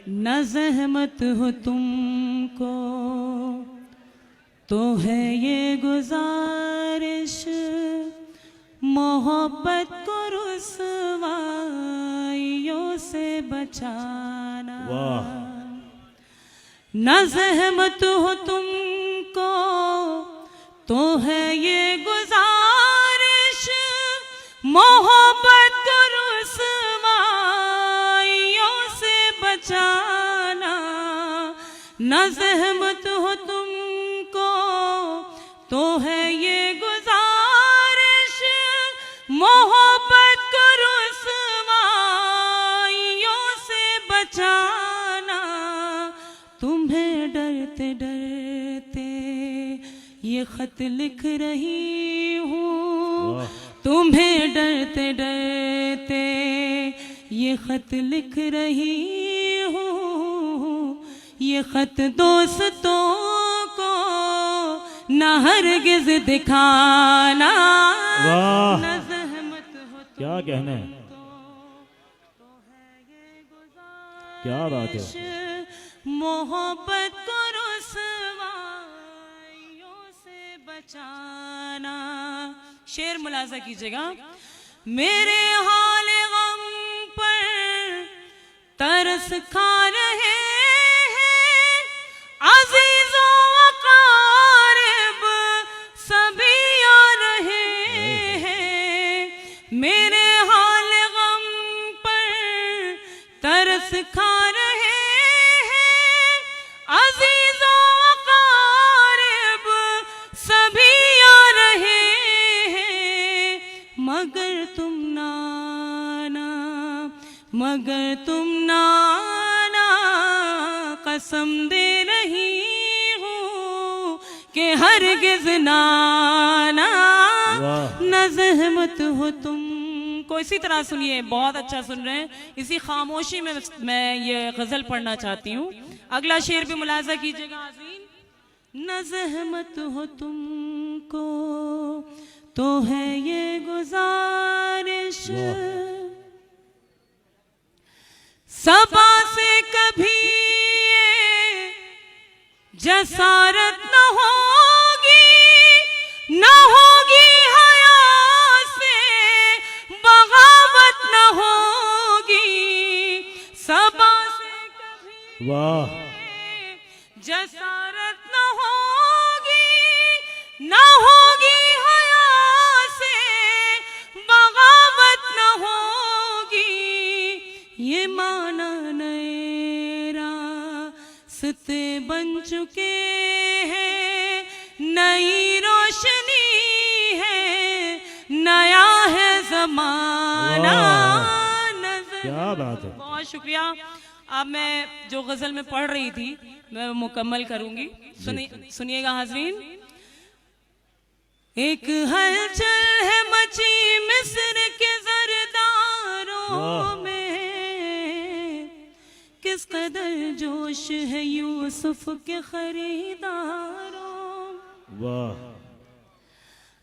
न ज़हमत हो तुमको, तो है ये गुजारिश मोहब्बत को रुसवाइयों से बचाना। न ज़हमत हो तुमको, तो है ये गुजारिश मोहब्बत को रुसवाइयों से बचाना। न ज़हमत हो तुमको, तो है ये गुजारिश मोहब्बत को रुसवाइयों से बचाना। तुम्हें डरते डरते ये खत लिख रही हूँ, तुम्हें डरते डरते ये खत लिख रही हूँ। ये खत दोस्तों को न हरगिज दिखाना। न ज़हमत हो क्या कहना है, क्या बात है। मोहब्बत को रुसवाइयों से बचाना। शेर मुलाजा कीजिएगा। मेरे हाल गम पर तरस खा रहे हैं अज़ीज़ों अक़ारिब सभी आ रहे हैं। मेरे हाल गम पर तरस खा रहे हैं अज़ीज़ों अक़ारिब सभी आ रहे हैं। मगर तुम नाना, मगर तुम नाना, कसम दे रही हूँ कि हरगिज़ नाना। न ज़हमत हो तुमको। इसी तरह सुनिए, बहुत अच्छा सुन रहे हैं। इसी खामोशी में मैं ये गजल पढ़ना चाहती हूँ। अगला शेर भी मुलाजा कीजिएगा आज़ीन। न ज़हमत हो तुमको, तो है ये गुजारिश सबा से कभी जसारत न होगी, न होगी हया से बगावत न होगी। सबा से कभी जसारत न होगी, न होगी हया से बगावत न होगी। ये माना नए रास्ते बन चुके हैं, नई रोशनी है, नया है जमाना। क्या बात है। बहुत शुक्रिया। अब मैं जो गजल में पढ़ रही थी मैं मुकम्मल करूंगी। सुनिएगा हाज़रीन। एक हलचल है मची मिस्र के ज़रदारों में, किस कदर जोश है यूसुफ के खरीदारों। वाह।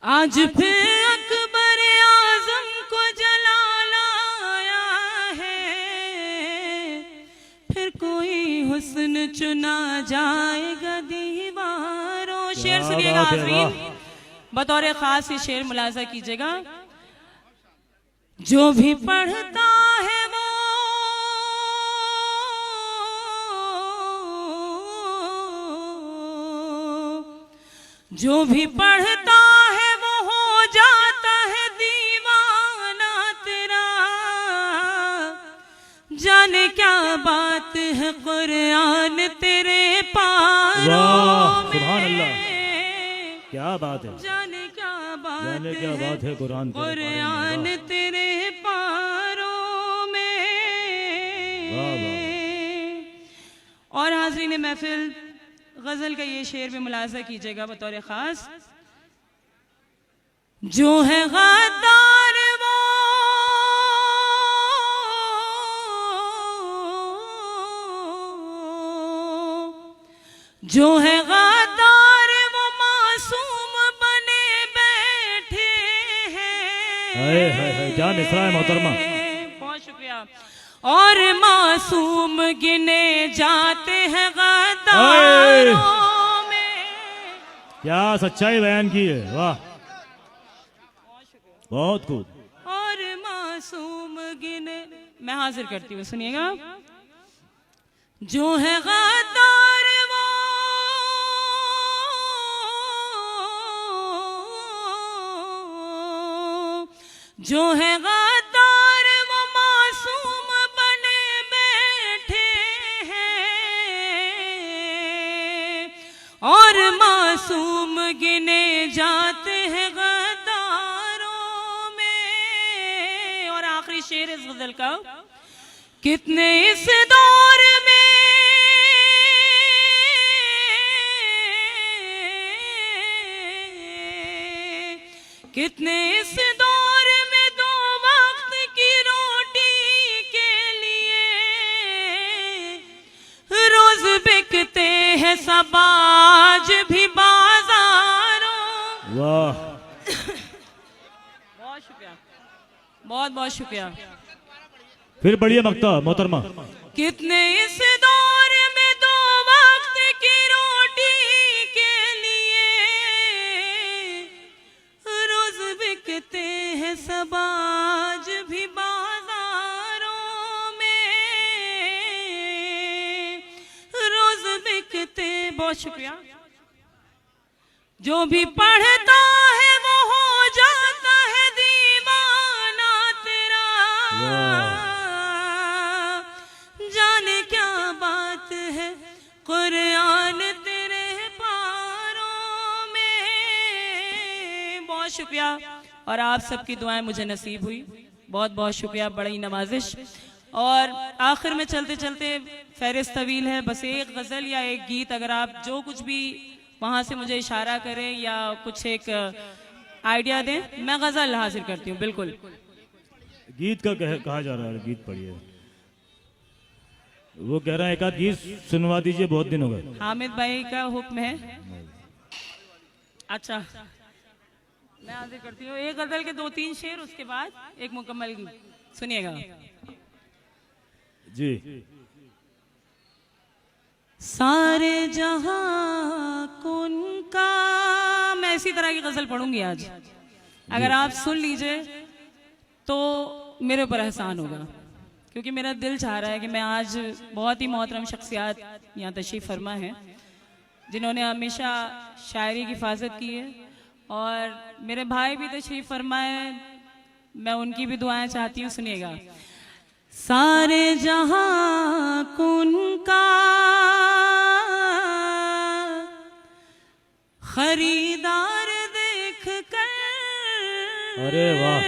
आज फिर अकबर आज़म को जला लाया है, फिर कोई हुस्न चुना जाएगा दीवारों। शेर सुनिएगा आज़रीन, बतौर खास ये शेर मुलाजा कीजिएगा। जो भी पढ़ता है वो जो भी पढ़ता है वो हो जाता है दीवाना तेरा। जा जाने क्या बात है कुरान तेरे वाह, पारों सुभान अल्लाह, में, क्या बात है, जाने क्या जाने क्या बात है कुरान तेरे बारे में, कुरान वाह, तेरे पारों में। वाह, वाह। और हाज़रीन महफिल, गजल का ये शेर भी मुलाजा कीजिएगा बतौर खास। जो है गद्दार वो जो है गद्दार वो मासूम बने बैठे हाय हाय हाय, जान इसराए मोहतरमा, हैं। बहुत शुक्रिया। और मासूम गिने जाते हैं गद्दारों में। क्या सच्चाई बयान की है, वाह, बहुत खूब। और मासूम गिने, मैं हाजिर करती हूँ, सुनिएगा। जो है गद्दार वो जो है गद्दार वो मासूम बने बैठे हैं और मासूम गिने जाते हैं गद्दारों में। और आखिरी शेर इस गजल का, कितने इस दौर में कितने इस दौर में दो वक्त की रोटी के लिए रोज बिकते हैं सब आज भी बाजारों। वाह, बहुत शुक्रिया, बहुत बहुत शुक्रिया। फिर बढ़िया मकता मोहतरमा। कितने इस दौर में दो वक्त की रोटी के लिए रोज बिकते हैं सब आज भी बाजारों में, रोज बिकते। बहुत शुक्रिया। जो भी पढ़ता है वो हो जाता है दीवाना तेरा, जाने क्या बात है कुरान तेरे पारों में। बहुत शुक्रिया। और आप सबकी दुआएं मुझे नसीब हुई, बहुत बहुत शुक्रिया, बड़ी नवाजिश। और आखिर में चलते चलते फहरिस्त तवील है, बस एक गज़ल या एक गीत, अगर आप जो कुछ भी वहाँ से मुझे इशारा करें या कुछ एक आइडिया दें, मैं गज़ल हासिल करती हूँ। बिल्कुल। गीत का कहा जा रहा है, गीत पढ़िए। वो कह रहा है एक आध गीत सुनवा दीजिए, बहुत दिन हो गए। हामिद भाई का हुक्म है। अच्छा, मैं हाजिर करती हूँ एक गजल के 2-3 शेर, उसके बाद एक मुकम्मल गीत, सुनिएगा जी। सारे जहां को उनका, मैं इसी तरह की गजल पढ़ूंगी आज, अगर आप सुन लीजिए तो मेरे ऊपर एहसान होगा, क्योंकि मेरा दिल चाह रहा है कि मैं आज बहुत ही मोहतरम शख्सियात यहाँ तशरीफ़ फरमा हैं जिन्होंने हमेशा शायरी की हिफाजत की है, और मेरे भाई भी तशरीफ़ फरमा है, मैं उनकी भी दुआएं चाहती हूँ। सुनिएगा। सारे जहां को उनका खरीदार देख कर, अरे वाह,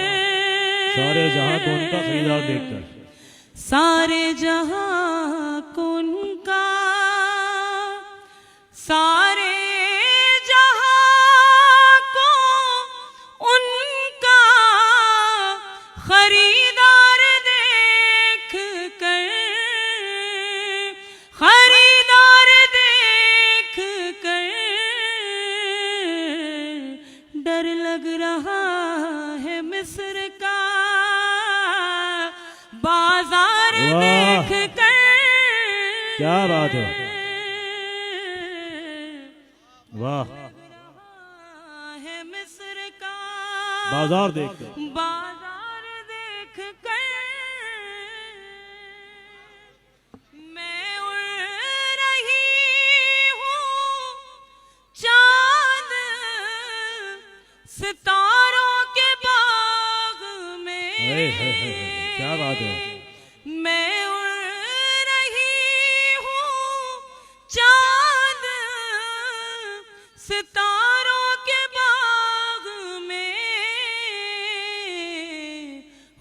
सारे जहां को उनका खरीदार देखकर, सारे जहां को उनका, सारे जहां को उनका खरीदार देख कर, खरीदार देख कर डर लग रहा है मिस्र का बाजार देख कर। क्या बात है, वाह, है मिस्र का बाजार देख कर, बाजार देख कर मैं उड़ रही हूँ चांद सितारों के बाग में। क्या बात है, मैं उड़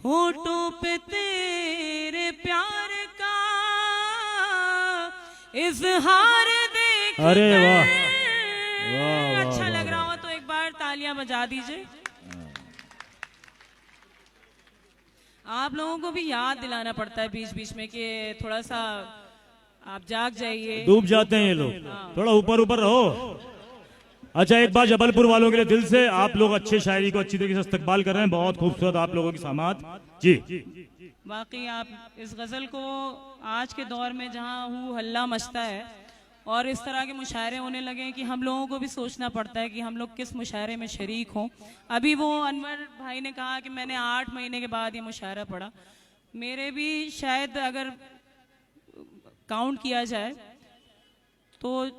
होठों पे तेरे प्यार का इजहार देख अरे कर। वाह, वाह, अच्छा वाह, लग रहा हो तो एक बार तालियां बजा दीजिए। आप लोगों को भी याद दिलाना पड़ता है बीच बीच में कि थोड़ा सा आप जाग जाइए। डूब जाते हैं ये लोग, थोड़ा ऊपर ऊपर रहो। अच्छा, एक बार जबलपुर वालों के लिए दिल से आप लोग अच्छे शायरी को अच्छी तरीके से इस्तकबाल कर रहे हैं। बहुत खूबसूरत आप लोगों की समात जी। वाकई आप इस गज़ल को आज के दौर में जहाँ हूँ हल्ला मचता है और इस तरह के मुशायरे होने लगे हैं कि हम लोगों को भी सोचना पड़ता है कि हम लोग किस मुशायरे में शरीक हों। अभी वो अनवर भाई ने कहा कि मैंने 8 महीने के बाद ये मुशायरा पढ़ा। मेरे भी शायद अगर काउंट किया जाए तो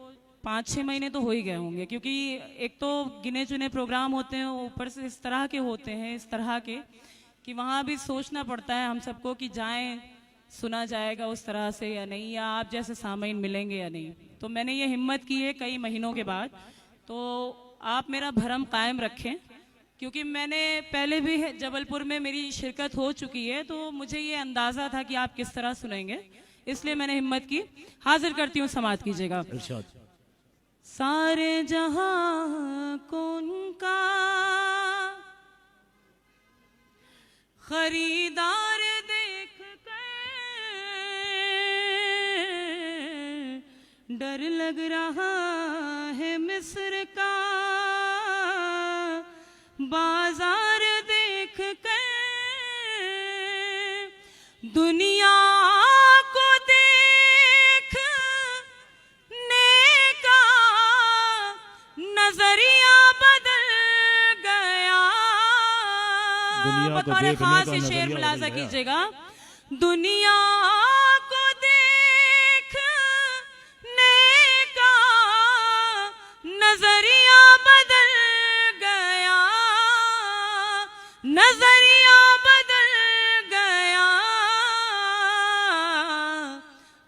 5-6 महीने तो हो ही गए होंगे, क्योंकि एक तो गिने चुने प्रोग्राम होते हैं, ऊपर से इस तरह के होते हैं, इस तरह के कि वहाँ भी सोचना पड़ता है हम सबको कि जाएं, सुना जाएगा उस तरह से या नहीं, या आप जैसे सामीन मिलेंगे या नहीं। तो मैंने ये हिम्मत की है कई महीनों के बाद, तो आप मेरा भरम कायम रखें, क्योंकि मैंने पहले भी जबलपुर में मेरी शिरकत हो चुकी है, तो मुझे ये अंदाज़ा था कि आप किस तरह सुनेंगे, इसलिए मैंने हिम्मत की। हाजिर करती हूँ, समात कीजिएगा। सारे जहां को उनका खरीदार देख कर डर लग रहा है मिस्र का बाजार देख कर दुनिया को देखने का नजरिया बदल गया। बतौर खास ये शेर मुलाजा कीजिएगा। दुनिया को देखने का नजरिया बदल गया, नजरिया बदल गया।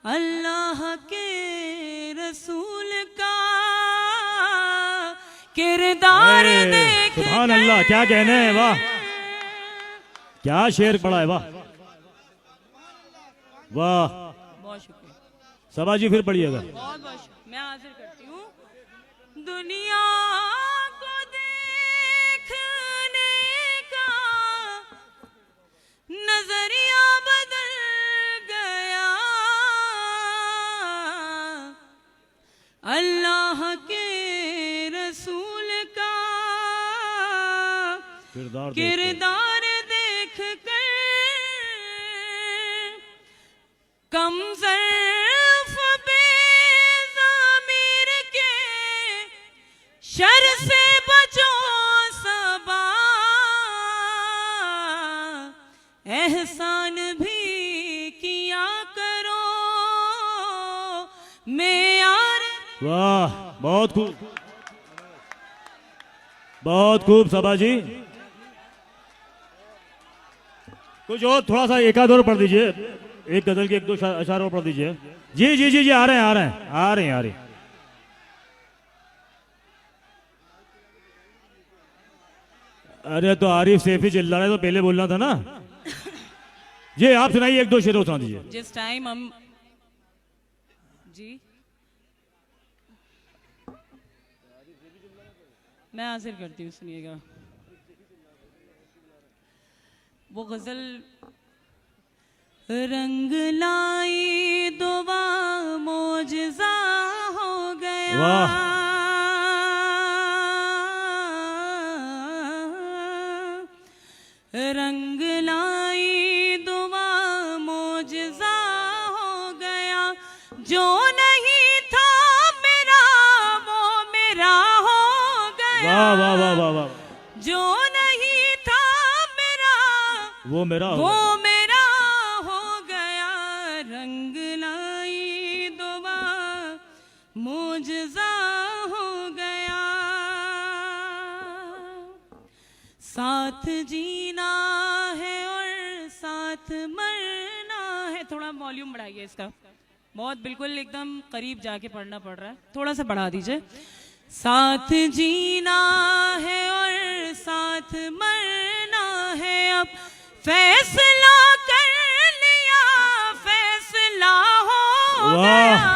अल्लाह के रसूल का किरदार देख। सुभान अल्लाह, क्या कहने हैं, वाह क्या शेर पड़ा है, वाह वाह। बहुत शुक्रिया। सबा जी फिर पढ़िएगा। बहुत बहुत शुक्रिया। मैं हाजिर करती हूँ। दुनिया को देखने का नजरिया बदल गया। अल्लाह के रसूल का किरदार देख कर कम ज़र्फ़ बेज़मीर के शर से बचो सबा, एहसान भी किया करो मेयार। वाह, बहुत खूब, बहुत खूब सबा जी। कुछ और थोड़ा सा एक आध और पढ़ दीजिए, एक गजल के 1-2 अशार और पढ़ दीजिए। जी जी जी जी, आ रहे हैं आ रहे हैं आ रहे हैं आ रहे हैं। अरे तो आरिफ सैफी चिल्ला रहे तो पहले बोलना था ना। जी आप सुनाइए, 1-2 शेर सुना दीजिए। जिस टाइम हम जी मैं हाजिर करती हूँ, सुनिएगा। वो गजल रंग लाई दुआ मोजज़ा हो गया। वाह। रंग लाई दुआ मोजज़ा हो गया। जो नहीं था मेरा वो मेरा हो गया। वाह वाह वाह वाह वाह। जो नहीं था मेरा वो मेरा वो मेरा हो गया। रंग लाई दुआ मोजज़ा हो गया। साथ जीना है और साथ मरना है। थोड़ा वॉल्यूम बढ़ाइए इसका, बहुत बिल्कुल एकदम करीब जाके पढ़ना पड़ रहा है, थोड़ा सा बढ़ा दीजिए। साथ जीना है और साथ मरना है, अब फैसला कर लिया, फैसला हो वाह, गया,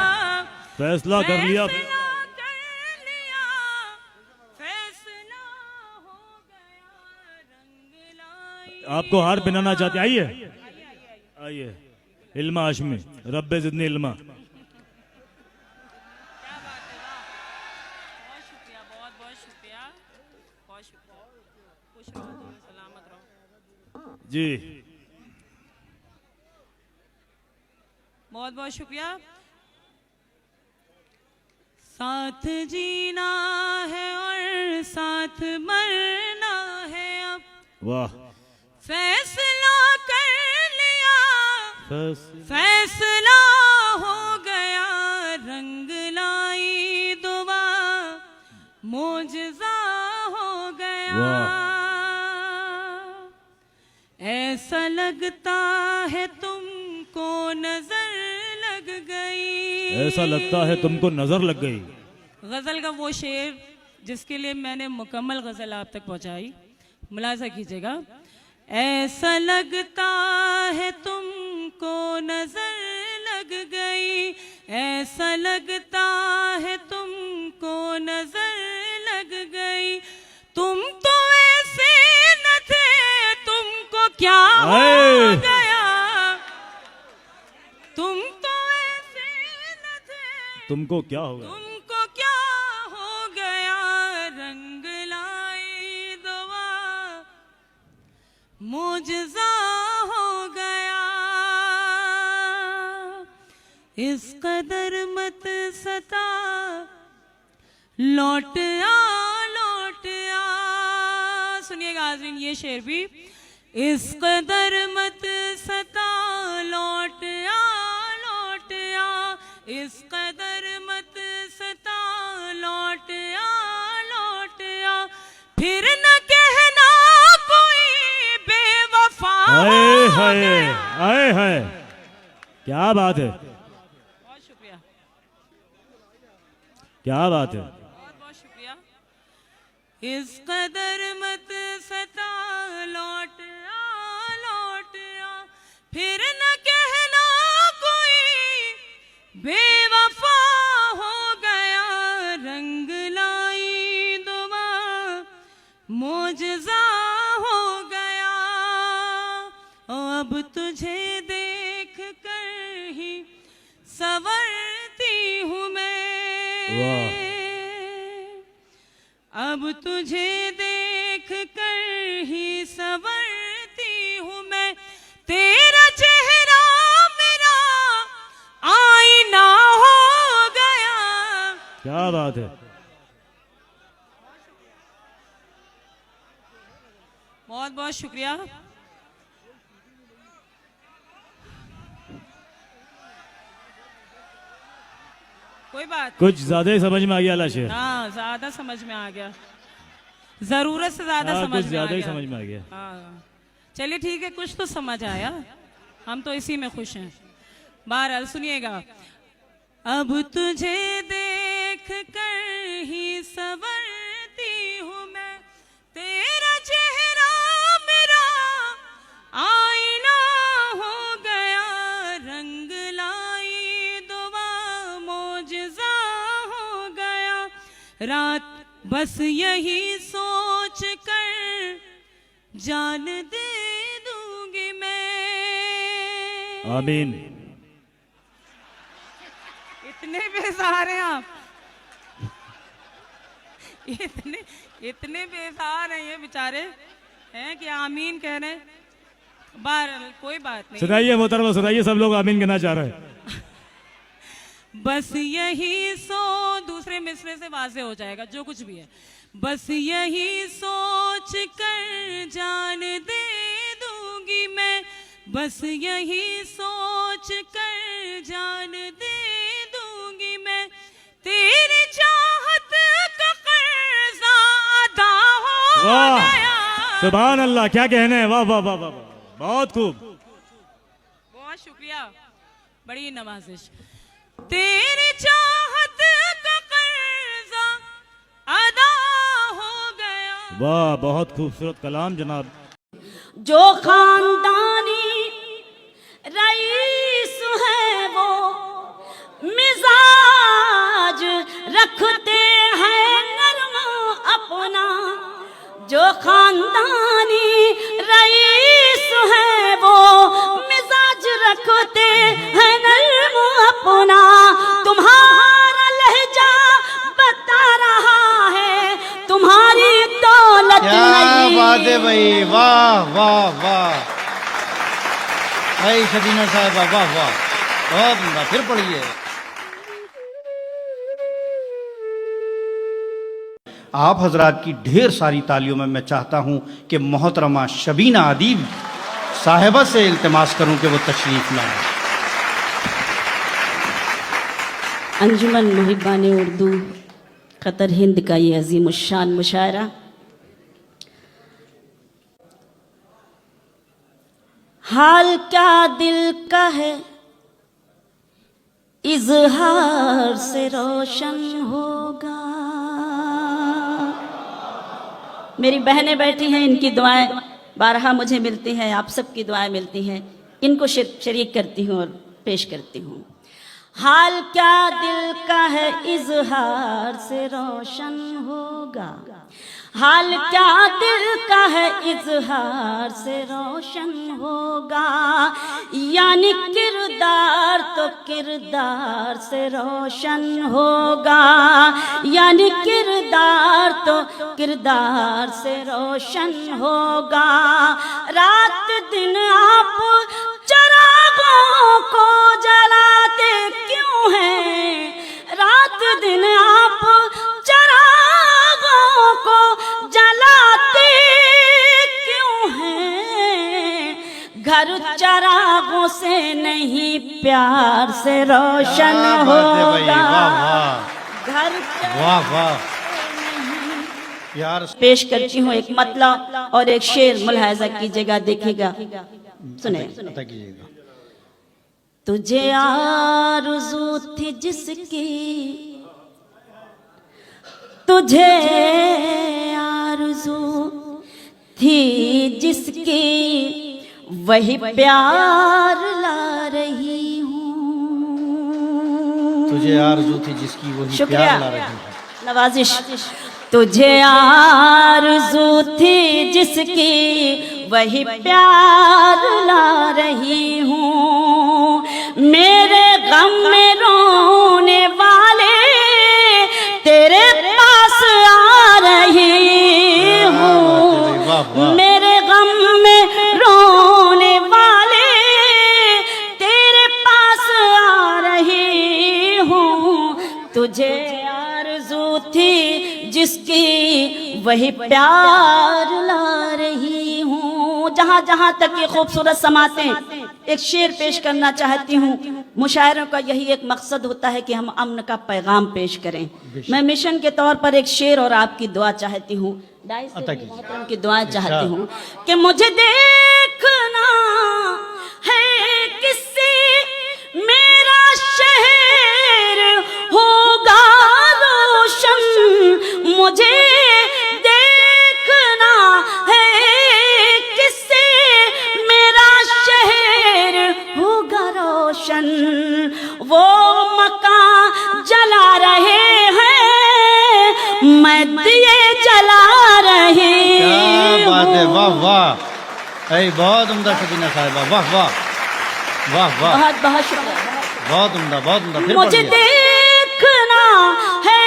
फैसला कर लिया। फैसला कर लिया, फैसला हो गया, रंग लाई। आपको हार पहनाना चाहते, आइए आइए। इल्मा हाशमी, रब्बे जिदनी इल्मा। क्या बात है, वाह। बहुत शुक्रिया, बहुत बहुत शुक्रिया, बहुत शुक्रिया। खुश रहो, सलामत रहो। जी बहुत बहुत शुक्रिया। साथ जीना है और साथ मरना है, अब वाह, फैसला कर लिया, फैसला फैसला हो गया, रंग लाई दुआ, मोजज़ा हो गया। ऐसा लगता है तुमको नजर लग गई, ऐसा लगता है तुमको नजर लग गई। गजल का वो शेर जिसके लिए मैंने मुकम्मल गजल आप तक पहुंचाई, मुलाजा कीजिएगा। ऐसा लगता है तुमको नजर लग गई, ऐसा लगता है तुमको नजर लग गई, तुम तो ऐसे न थे, तुमको क्या हो गया, तुम तो ऐसे न थे, तुमको क्या होगा? तुमको क्या हो गया, रंग लाई दुआ, मोजज़ा हो गया। इस कदर मत सता, लौट आ, लौट आ। सुनिएगा हाज़रीन ये शेर भी। इस कदर मत सता, लौट आ, लौट आ, इस कदर मत सता, लौट आ, लौट आ, फिर न कहना कोई बेवफा हो हाय गया। हाय हाय, क्या बात है, बहुत शुक्रिया, क्या बात है। बहुत बहुत शुक्रिया। इस कदर मत सता, लौट आ, लौट आ, फिर न कहना कोई बेवफा हो गया, रंग लाई दुआ, मोजज़ा हो गया। ओ अब तुझे देख कर ही संवरती हूँ मैं, अब तुझे देख कर ही संवरती हूँ मैं, तेरा चेहरा मेरा आईना हो गया। क्या बात है, बहुत बहुत शुक्रिया। कोई बात, कुछ ज्यादा ही समझ में आ गया अला शेर। हाँ ज्यादा समझ में आ गया, जरूरत से ज्यादा समझ कुछ में आ ज्यादा ही गया। समझ में आ गया। हाँ चलिए ठीक है, कुछ तो समझ आया, हम तो इसी में खुश हैं। बहरहाल सुनिएगा। अब तुझे देख कर ही संवरती हूँ मैं, तेरा चेहरा मेरा आईना हो गया, रंग लाई दुआ, मोजज़ा हो गया। रात बस यही सोच कर जान दे दूंगी मैं। आमीन। इतने बेसहारे हैं आप, इतने बेसहार हैं ये बेचारे, हैं कि आमीन कह रहे हैं। बहरहाल कोई बात नहीं, सुनाइए मोहतरमा, सुनाइए, सब लोग आमीन कहना चाह रहे हैं। बस यही दूसरे मिसरे से वाज़ेह हो जाएगा जो कुछ भी है। बस यही सोच कर जान दे दूंगी मैं, बस यही सोच कर जान दे दूंगी मैं, तेरी चाहत का कर्जा अदा हो वाह, गया। सुभान अल्लाह, क्या कहने हैं, वाह वाह वाह वाह, बहुत खूब। बहुत शुक्रिया, बड़ी नवाजिश। तेरी चाहत का कर्जा अदा हो गया। वाह, बहुत खूबसूरत कलाम जनाब। जो खानदानी रईस है वो मिजाज रखते हैं नरम अपना। जो खानदानी रईस है वो मिजाज रखते हैं नरम अपना। तुम्हारा लहजा बता रहा है तुम्हारी दौलत क्या नहीं। बात है भाई, वाह वाह वाह भाई शबीना साहिबा, वाह वाह, बहुत उम्दा। फिर पढ़िए। आप हजरात की ढेर सारी तालियों में मैं चाहता हूं कि मोहतरमा शबीना अदीब साहिबा से इल्तिमास करूं कि वो तशरीफ लाएं। अंजुमन मुहिब्बान उर्दू कतर हिंद का ये अजीम शान मुशायरा हाल क्या दिल का है इजहार से रोशन होगा। मेरी बहनें बैठी हैं, इनकी दुआएं बारहा मुझे मिलती हैं, आप सबकी दुआएं मिलती हैं, इनको शरीक करती हूँ और पेश करती हूँ। हाल क्या दिल का है इजहार से रोशन होगा। हाल क्या दिल का है इजहार से रोशन होगा। यानी किरदार तो किरदार से रोशन होगा। यानी किरदार तो किरदार से रोशन होगा। रात दिन आप चरागों को जलाते क्यों हैं। रात दिन आप चरागों को जलाते क्यों हैं। घर चरागों से नहीं प्यार से रोशन होगा। घर वाह वाह यार। पेश करती हूँ एक मतला और एक शेर, मुलाहिजा कीजिएगा, देखिएगा, सुने। अता कीजिएगा। तुझे आरज़ू थी जिसकी, तुझे आरज़ू थी जिसकी, वही प्यार ला रही हूँ। तुझे आरज़ू थी जिसकी, वही शुक्रिया, प्यार ला रही हूँ। नवाजिश। तुझे आरज़ू थी जिसकी, वही प्यार ला रही हूँ। मेरे गम में रोने वाले तेरे पास आ रही हूँ। मेरे गम में रोने वाले तेरे पास आ रही हूँ। तुझे आरज़ू थी जिसकी, वही प्यार ला रही हूँ। जहाँ जहाँ तक ये खूबसूरत समातें, एक शेर पेश करना चाहती हूँ। मुशायरों का यही एक मकसद होता है कि हम अमन का पैगाम पेश करें। मैं मिशन के तौर पर एक शेर और आपकी दुआ चाहती हूँ, मोहतरम की दुआ चाहती हूँ कि मुझे देखना है किससे मेरा शहर होगा रोशन। मुझे देखना है किससे मेरा शहर होगा रोशन। वो मकान जला रहे हैं, मैं दिए जला रही हूँ। क्या बात है, वाह वाह, अरे बहुत उम्दा शबीना साहिबा, वाह वाह वाह वाह, बहुत बहुत शुक्रिया, बहुत उम्दा, बहुत उम्दा। फिर मुझे पढ़िए। देखना है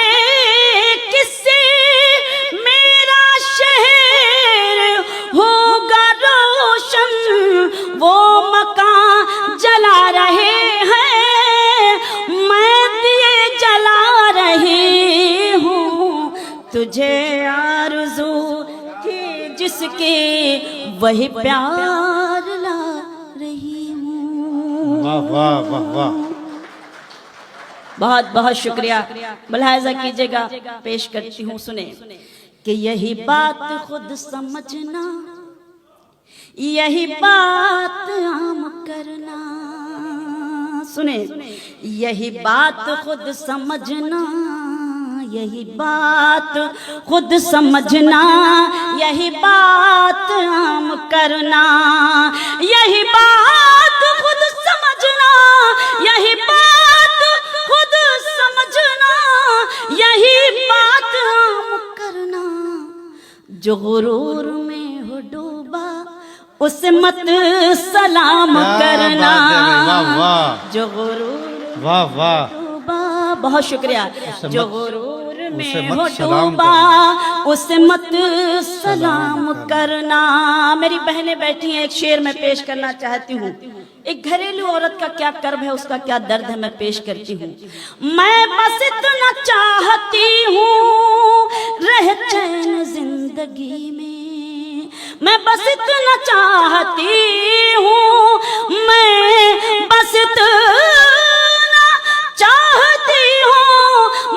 किससे मेरा शहर होगा रोशन। वो मकान जला रहे हैं, मैं दिए जला रही हूँ। तुझे आरज़ू थी जिसकी, वही प्यार ला रही हूँ। वाह वाह वाह वाह। बहुत बहुत शुक्रिया, मुलाहिजा कीजिएगा, पेश करती हूँ, सुने कि यही बात खुद समझना, यही बात आम करना। सुने, यही बात खुद समझना, यही बात खुद समझना, यही बात आम करना, यही बात खुद समझना, यही बात खुद समझना, यही बात आम करना। जो गुरूर में हो डूबा उसे मत सलाम करना। वाह वाह जो गुरूर वाह वाह, डूबा, बहुत शुक्रिया। जो मत- गुरूर उसे में मत हो सलाम डूबा उसे मत सलाम करना। मेरी बहनें बैठी हैं, एक शेर मैं पेश करना चाहती हूँ। एक घरेलू औरत का क्या कर्म है, उसका क्या दर्द है, मैं पेश करती हूँ। मैं बस इतना चाहती हूँ रह चैन जिंदगी में, मैं बस इतना चाहती हूँ, मैं बस इतना चाहती हूँ,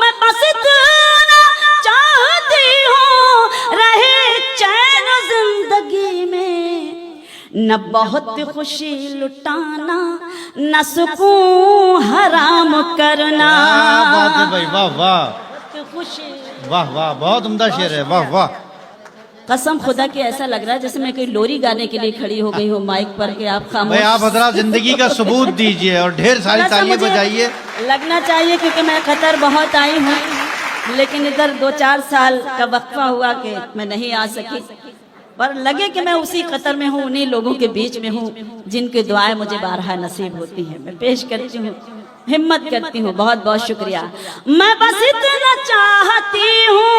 मैं बस इतना चाहती हूँ रहे चैन जिंदगी में। न बहुत खुशी लुटाना, न सुकून हराम करना। क्या बात है भाई, वाह वाह खुशी, वाह वाह, बहुत उम्दा शेर है, वाह वाह। कसम खुदा की ऐसा लग रहा है जैसे मैं कोई लोरी गाने के लिए खड़ी हो गई हूँ माइक पर के आप खामोश। भाई आप हजरात जिंदगी का सबूत दीजिए और ढेर सारी थोड़ा सा तालियां मुझे बजाइए। लगना चाहिए क्योंकि मैं कतर बहुत आई हूँ, लेकिन इधर 2-4 साल का वक्फा हुआ कि मैं नहीं आ सकी, पर लगे कि मैं उसी कतर में हूँ, उन्हीं लोगों के बीच में हूँ जिनकी दुआएं मुझे बारहा नसीब होती हैं। मैं पेश करती हूँ, हिम्मत करती हूँ। बहुत बहुत शुक्रिया। मैं बस इतना चाहती हूँ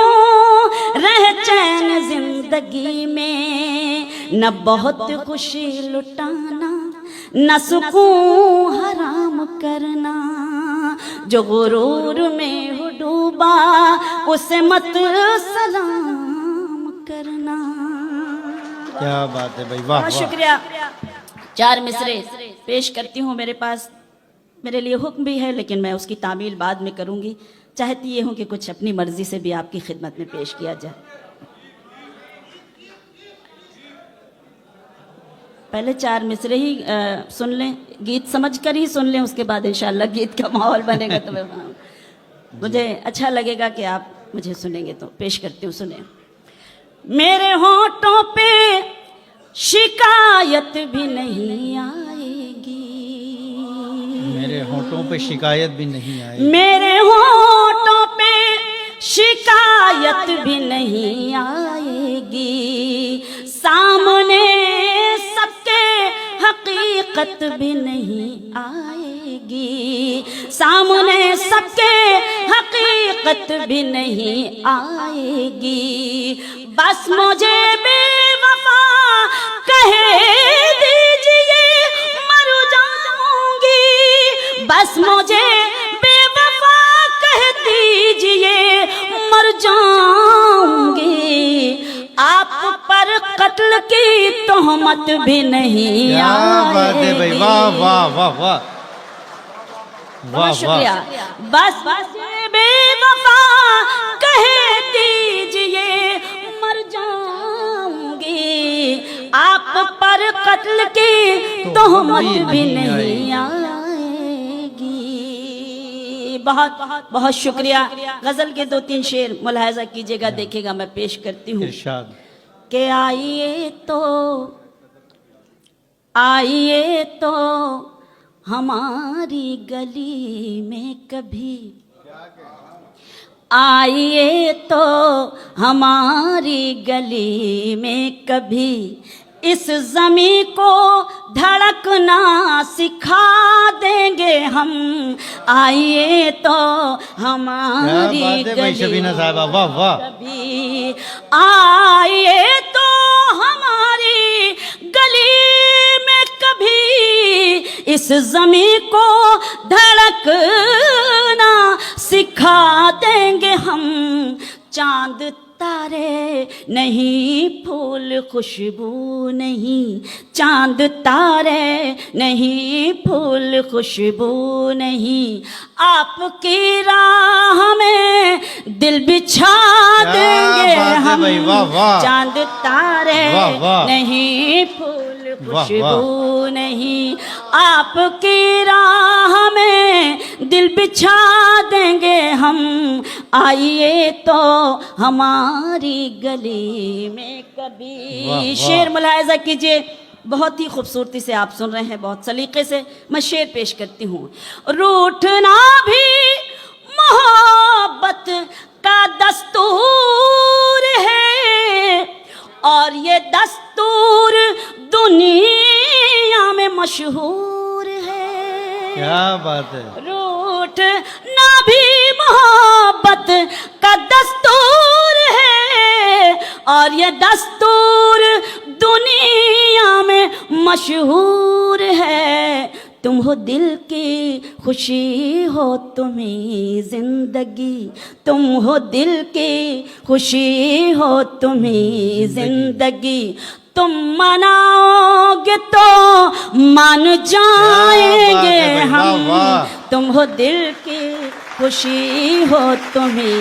रह चैन जिंदगी में, न बहुत खुशी लुटाना, न सुकून हराम करना। जो गुरूर में हो डूबा उसे मत सलाम करना। क्या बात है भाई, वाह बहुत वाह। शुक्रिया। 4 मिसरे पेश करती हूँ। मेरे पास मेरे लिए हुक्म भी है, लेकिन मैं उसकी तामील बाद में करूँगी। चाहती ये हूँ कि कुछ अपनी मर्जी से भी आपकी खिदमत में पेश किया जाए। पहले 4 मिसरे ही सुन लें, गीत समझ कर ही सुन लें, उसके बाद इंशाल्लाह गीत का माहौल बनेगा तो मैं मुझे अच्छा लगेगा कि आप मुझे सुनेंगे। तो पेश करती हूँ, सुने। मेरे होठों पे शिकायत भी नहीं आएगी, मेरे होठों पे शिकायत भी नहीं आई, मेरे होठों पे शिकायत भी नहीं आएगी, सामने सबके हकीकत भी नहीं आएगी, सामने सबके हकीकत भी नहीं आएगी। बस मुझे बेवफा कहे दीजिए मर जाऊंगी, बस मुझे बेवफा कह दीजिए मर जाऊंगी। आप पर कत्ल की तोहमत भी नहीं क्या बात है भाई, आएगी। वाह वाह वाह वाह वाह बहुत शुक्रिया। वाह। बस बस बेवफा कह दीजिए मर जाऊंगी, आप पर कत्ल की तोहमत भी नहीं आएगी। बहुत बहुत शुक्रिया। गजल के 2-3 शेर मुलाहिजा कीजिएगा, देखिएगा मैं पेश करती हूँ। इरशाद। के आइए तो हमारी गली में कभी, आइए तो हमारी गली में कभी, इस ज़मीं को धड़कना सिखा देंगे हम। आइए तो हमारी क्या बात है भाई शबीना साहबा, वाह वाह। कभी, आइए तो हमारी गली में कभी, इस ज़मीं को धड़कना सिखा देंगे हम। चांद तारे नहीं, फूल खुशबू नहीं, चांद तारे नहीं, फूल खुशबू नहीं, आपकी राह में दिल बिछा देंगे हम। वाह वाह। चांद तारे वाह वाह। नहीं, फूल वाह, खुशबू नहीं, आपकी राह में दिल बिछा देंगे हम, आइए तो हमारी गली में कभी। वाह, वाह। शेर मुलाहिजा कीजिए, बहुत ही खूबसूरती से आप सुन रहे हैं, बहुत सलीके से मैं शेर पेश करती हूँ। रूठना भी मोहब्बत का दस्तूर है, और ये दस्तूर दुनिया में मशहूर है। क्या बात है। रूठना भी मोहब्बत का दस्तूर है, और ये दस्तूर दुनिया में मशहूर है। तुम हो दिल की खुशी, हो तुम्ही जिंदगी, तुम हो दिल की खुशी, हो तुम्ही जिंदगी। तुम मनाओगे तो मान जाएंगे क्या बात है भाई, हम, वाह, वाह। तुम हो दिल की खुशी, हो तुम्ही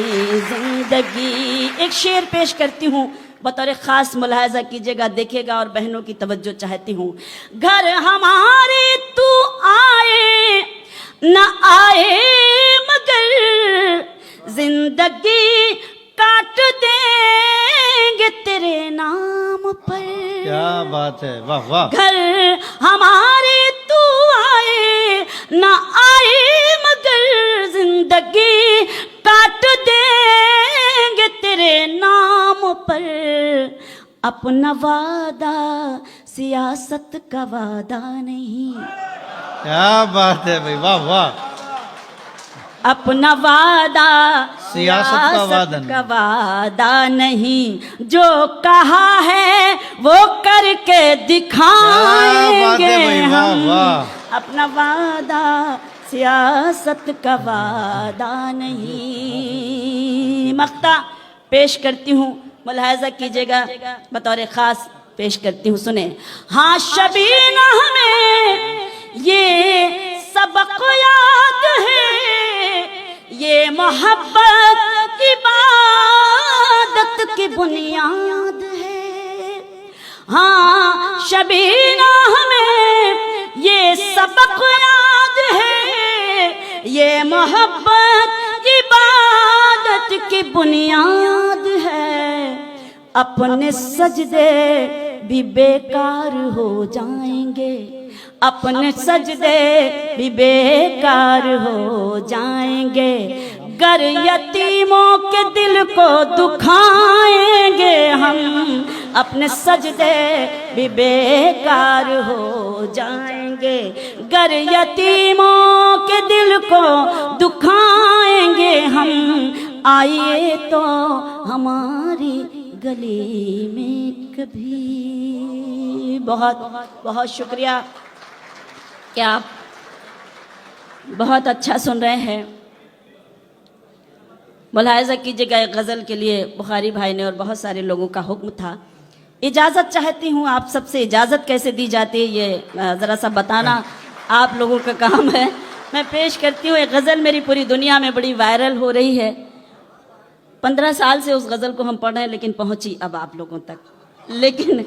जिंदगी। एक शेर पेश करती हूँ, बतौर खास मुलाहाजा कीजिएगा, देखिएगा और बहनों की तवज्जो चाहती हूँ। घर हमारे तू आए न आए, मगर जिंदगी काट देंगे तेरे नाम पर। क्या बात है, वाह वाह। घर हमारे तू आए न आए, मगर जिंदगी काट देंगे तेरे नाम पर। अपना वादा सियासत का वादा नहीं, क्या बात है भाई, वाह वाह। अपना वादा सियासत का वादा नहीं। का वादा नहीं, जो कहा है वो करके दिखाएंगे क्या बात है भाई, वाह, हम। वाह। अपना वादा सियासत का वादा नहीं। मक्ता पेश करती हूँ, मुलाहाजा कीजिएगा, बतौर खास पेश करती हूँ, सुने। हाँ शबीना हमें ये सबक याद है, ये मोहब्बत इबादत की बुनियाद है। हाँ शबीना हमें ये सबक याद है, ये मोहब्बत इबादत की बुनियाद है। अपने सजदे भी बेकार हो जाएंगे, अपने सजदे भी बेकार हो जाएंगे, गर यतीमों के दिल को दुखाएंगे हम। अपने सजदे भी बेकार हो जाएंगे, गर यतीमों के दिल को दुखाएंगे हम। आइए तो हमारी गली में कभी। बहुत बहुत शुक्रिया कि आप बहुत अच्छा सुन रहे हैं। मुलाहिजा कीजिएगा, एक गज़ल के लिए बुखारी भाई ने और बहुत सारे लोगों का हुक्म था। इजाज़त चाहती हूँ, आप सबसे इजाज़त कैसे दी जाती है ये ज़रा सा बताना आप लोगों का काम है। मैं पेश करती हूँ एक गज़ल, मेरी पूरी दुनिया में बड़ी वायरल हो रही है। 15 साल से उस गज़ल को हम पढ़ रहे हैं, लेकिन पहुँची अब आप लोगों तक। लेकिन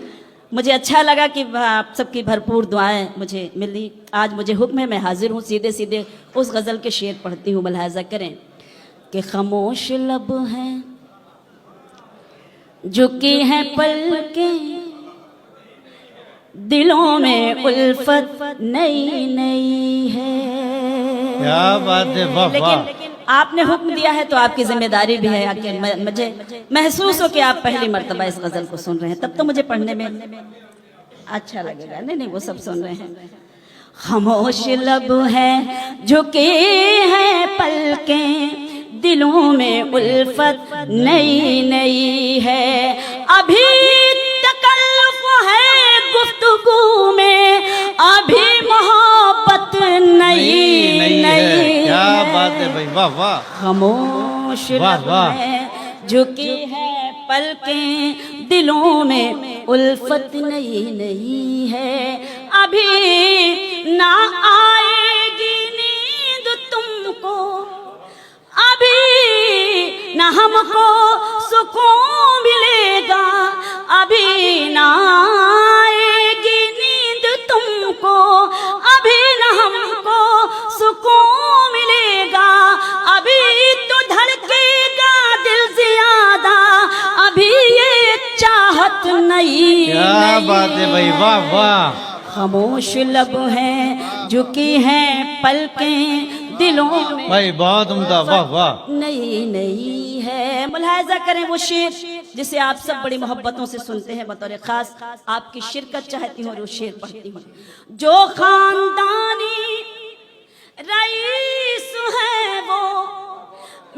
मुझे अच्छा लगा कि आप सबकी भरपूर दुआएं मुझे मिली। आज मुझे हुक्म है, मैं हाजिर हूँ, सीधे सीधे उस गज़ल के शेर पढ़ती हूँ। मुलाहिजा करें कि खामोश लब हैं झुकी हैं पलकें, दिलों में उल्फत नई नई है। क्या बात है, वाह वाह। लेकिन आपने हुक्म दिया है तो आपकी जिम्मेदारी भी है कि मुझे महसूस हो कि आप पहली मर्तबा इस गज़ल को सुन रहे हैं, तब तो मुझे पढ़ने में अच्छा लगेगा। नहीं, वो सब सुन रहे हैं। खामोश लब है झुके हैं पलकें, दिलों में उल्फत नई नई है। अभी तकल्लुफ है गुफ्तगू में, अभी मोहब्बत नई नई है। क्या बात है भाई, वाह वाह। खामोश लब है झुकी है पलकें, दिलों में उल्फत नई नई है। अभी ना आएगी नींद तुमको, अभी ना हमको सुकून मिलेगा। अभी ना आएगी नींद तुमको, नहीं क्या नहीं बात है भाई, वाह वाह। खामोश लब हैं झुकी हैं पलकें दिलों में भाई बहुत उम्दा, वाह वाह। नहीं नहीं है। मुलाहिजा करें वो शेर जिसे आप सब बड़ी मोहब्बतों से सुनते हैं, बतौर खास आपकी शिरकत चाहती हूँ और वो शेर पढ़ती हूँ। जो खानदानी रईस है वो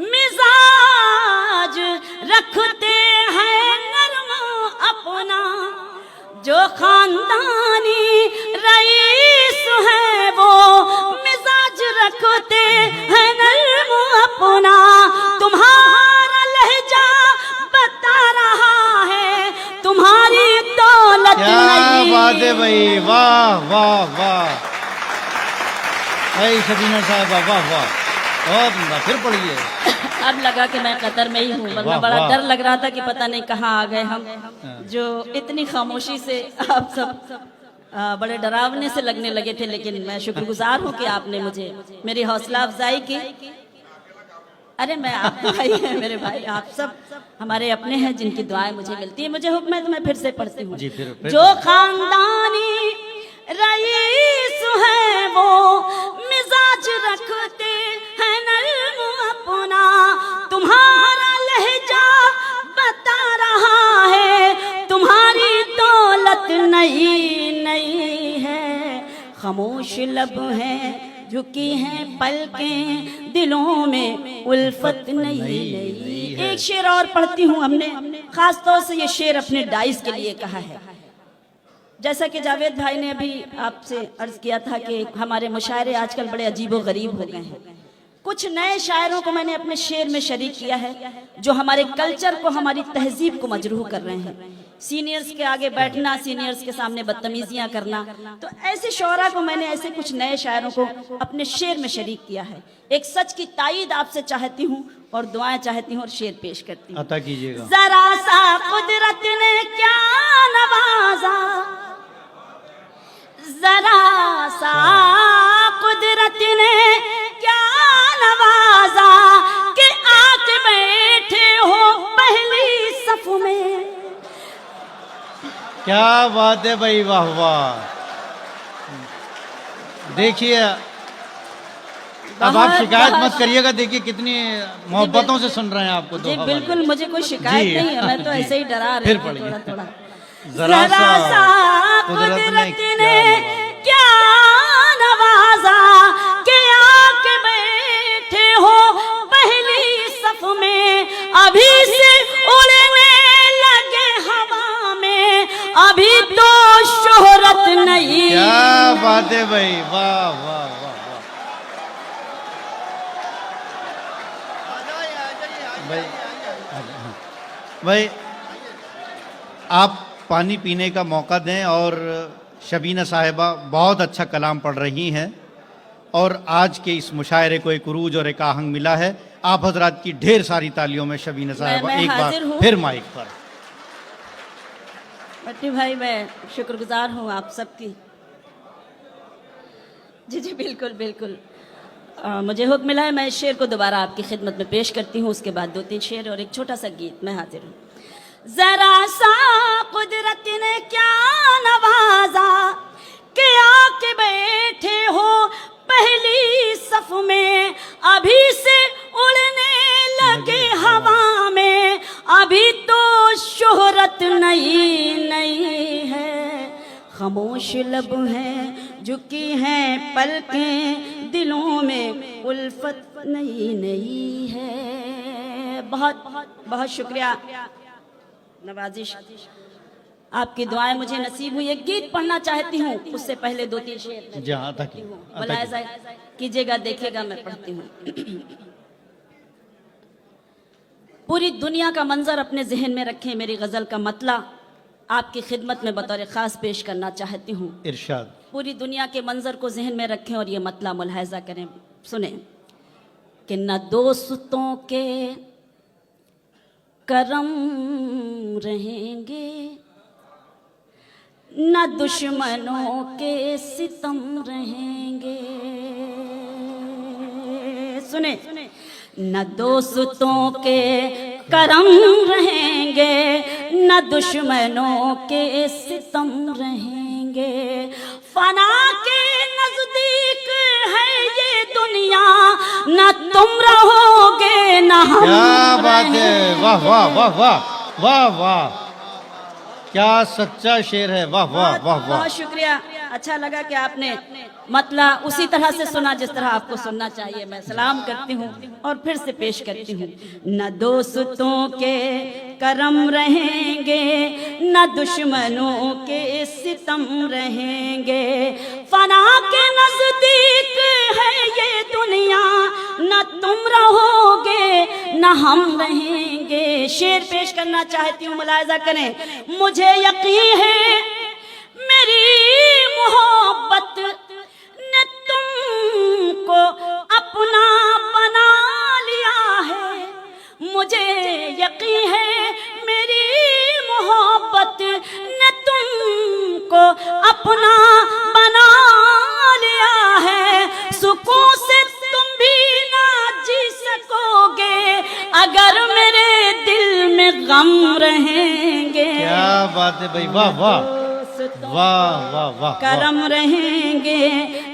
मिजाज रखते हैं नरम अपना, जो खानदानी रईस है वो मिजाज रखते हैं नरम अपना, तुम्हारा लहजा बता रहा है तुम्हारी दौलत क्या नहीं। बात है भाई, वाह वाह वाह भाई शबीना साहबा, वाह वाह, बहुत उम्दा। फिर पढ़िए। अब लगा कि मैं कतर में ही हूँ, वरना वाह, बड़ा वाह। डर लग रहा था कि पता नहीं कहाँ आ गए हम, जो इतनी खामोशी से आप सब बड़े डरावने से लगने लगे थे। लेकिन मैं शुक्रगुजार हूँ कि आपने मुझे मेरी हौसला अफजाई की। अरे मैं आपका भाई है मेरे भाई, आप सब हमारे अपने हैं जिनकी दुआएं मुझे मिलती है। मुझे हुक्म है तो मैं फिर से पढ़ती हूँ। जी, फिर जो खानदानी रईस है वो मिजाज रखते हैं नरम अपना, तुम्हारा लहजा बता रहा है तुम्हारी दौलत नहीं नहीं है। खामोश लब हैं झुकी हैं पलकें दिलों में उल्फत नहीं नहीं। एक शेर और पढ़ती हूँ। हमने खास तौर से ये शेर अपने डाइस के लिए कहा है। जैसा कि जावेद भाई ने अभी आपसे अर्ज किया था कि हमारे मुशायरे आजकल बड़े अजीबो गरीब हो गए हैं। कुछ नए शायरों को मैंने अपने शेर में शरीक किया है जो हमारे कल्चर को, हमारी तहजीब को मजरूह कर रहे हैं। सीनियर्स के आगे बैठना, सीनियर्स के सामने बदतमीजियां करना, तो ऐसे शोरा को मैंने, ऐसे कुछ नए शायरों को अपने शेर में शरीक किया है। एक सच की तायीद आपसे चाहती हूँ और दुआएं चाहती हूँ और शेर पेश करती हूँ। अता कीजिएगा। जरा सा कुदरत ने क्या नवाजा, जरा सा कुदरत ने क्या नवाजा कि आके बैठे हो पहली सफ में। क्या बात है भाई, वाह वाह। देखिए अब आप शिकायत मत करिएगा, देखिए कितनी मोहब्बतों से सुन रहे हैं आपको। जी तो बिल्कुल, मुझे कोई शिकायत जी, नहीं है, मैं तो जी। ऐसे ही डरा रही फिर हूँ पढ़िए। थोड़ा थोड़ा। जरा सा कुदरत ने क्या क्या नवाजा कि आके बैठे हो पहली सफ में, अभी से उड़ने लगे हवा में, अभी तो शोहरत नहीं। क्या बात है भाई, वाह वाह वाह वाह भाई। भाई आप पानी पीने का मौका दें। और शबीना साहिबा बहुत अच्छा कलाम पढ़ रही हैं और आज के इस मुशायरे को एक उरूज और एक आहंग मिला है। आप हजरात की ढेर सारी तालियों में शबीना साहिबा मैं एक हाजिर बार हूँ। फिर माइक पर। भट्टी भाई मैं शुक्रगुजार हूँ आप सबकी। जी जी बिल्कुल बिल्कुल। मुझे हुक्म मिला है, मैं इस शेर को दोबारा आपकी खिदमत में पेश करती हूँ। उसके बाद 2-3 शेर और एक छोटा सा गीत। मैं हाजिर हूँ। जरा सा कुदरत ने क्या नवाजा कि आके बैठे हो पहली सफ में, अभी से उड़ने लगे हवा में, अभी तो शोहरत नहीं नहीं है। खामोश लब हैं झुकी हैं पलकें दिलों में उल्फत नहीं नहीं है। बहुत बहुत शुक्रिया नवाजिश, आपकी दुआएं मुझे नसीब हुई। एक गीत पढ़ना चाहती हूँ, उससे पहले 2-3 शेर जहाँ तक मुलाहिजा कीजिएगा, देखिएगा मैं पढ़ती हूँ। पूरी दुनिया का मंजर अपने जहन में रखें। मेरी गजल का मतला आपकी खिदमत में बतौर खास पेश करना चाहती हूँ। इरशाद। पूरी दुनिया के मंजर को जहन में रखें और ये मतला मुलाहिजा करें। सुने कि न दोस्तों के करम रहेंगे, न दुश्मनों के सितम रहेंगे। सुने, न दोस्तों के करम रहेंगे, न दुश्मनों के सितम रहेंगे। फना के नजदीक है ये दुनिया, न तुम रहोगे न हम। क्या बात है, वाह वाह वाह वाह वाह वाह, क्या सच्चा शेर है, वाह वाह वाह वाह। बहुत शुक्रिया, अच्छा लगा कि आपने मतलब उसी तरह से सुना जिस तरह आपको सुनना चाहिए। मैं सलाम करती हूँ और फिर से पेश करती हूँ। न दोस्तों के करम रहेंगे, न दुश्मनों के सितम रहेंगे। फना के नजदीक है ये दुनिया, न तुम रहोगे न हम रहेंगे। शेर पेश करना चाहती हूँ, मुलाहिजा करें। मुझे यकीन है मेरी मोहब्बत ने तुमको अपना बना लिया है। मुझे यकीन है मेरी मोहब्बत ने तुमको अपना बना लिया है। सुकून से तुम भी ना जी सकोगे अगर मेरे दिल में गम रहेंगे। क्या बात है भाई, वाह वाह वाह वाह वाह। करम रहेंगे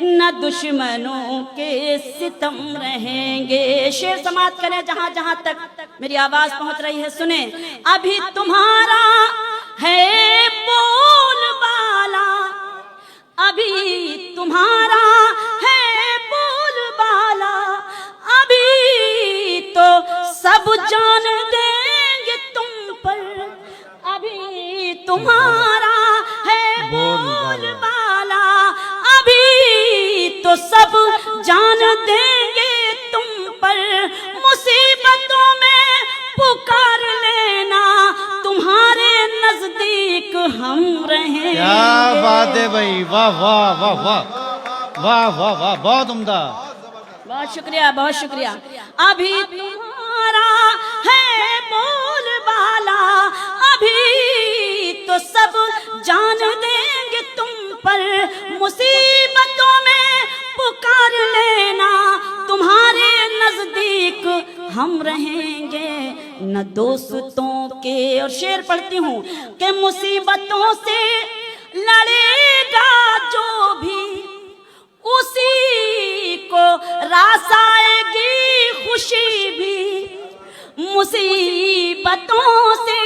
न दुश्मनों के सितम रहेंगे। शेर समाप्त करें जहां जहां तक मेरी आवाज पहुंच रही है, सुने। अभी तुम्हारा है बोलबाला, अभी तुम्हारा है बोलबाला, अभी तो सब जान देंगे तुम पर। अभी तुम्हारा बोलबाला, अभी तो सब जान देंगे तुम पर। मुसीबतों में पुकार लेना, तुम्हारे नजदीक हम रहेंगे। क्या बात है भाई, वाह वाह वाह वाह वाह वाह वाह, बहुत उम्दा। बहुत शुक्रिया, बहुत शुक्रिया। अभी तुम्हारा है बोलबाला, अभी तो सब जान देंगे तुम पर। मुसीबतों में पुकार लेना, तुम्हारे नजदीक हम रहेंगे न दोस्तों के। और शेर पढ़ती हूँ कि मुसीबतों से लड़ेगा जो भी, उसी को रास आएगी खुशी भी। मुसीबतों से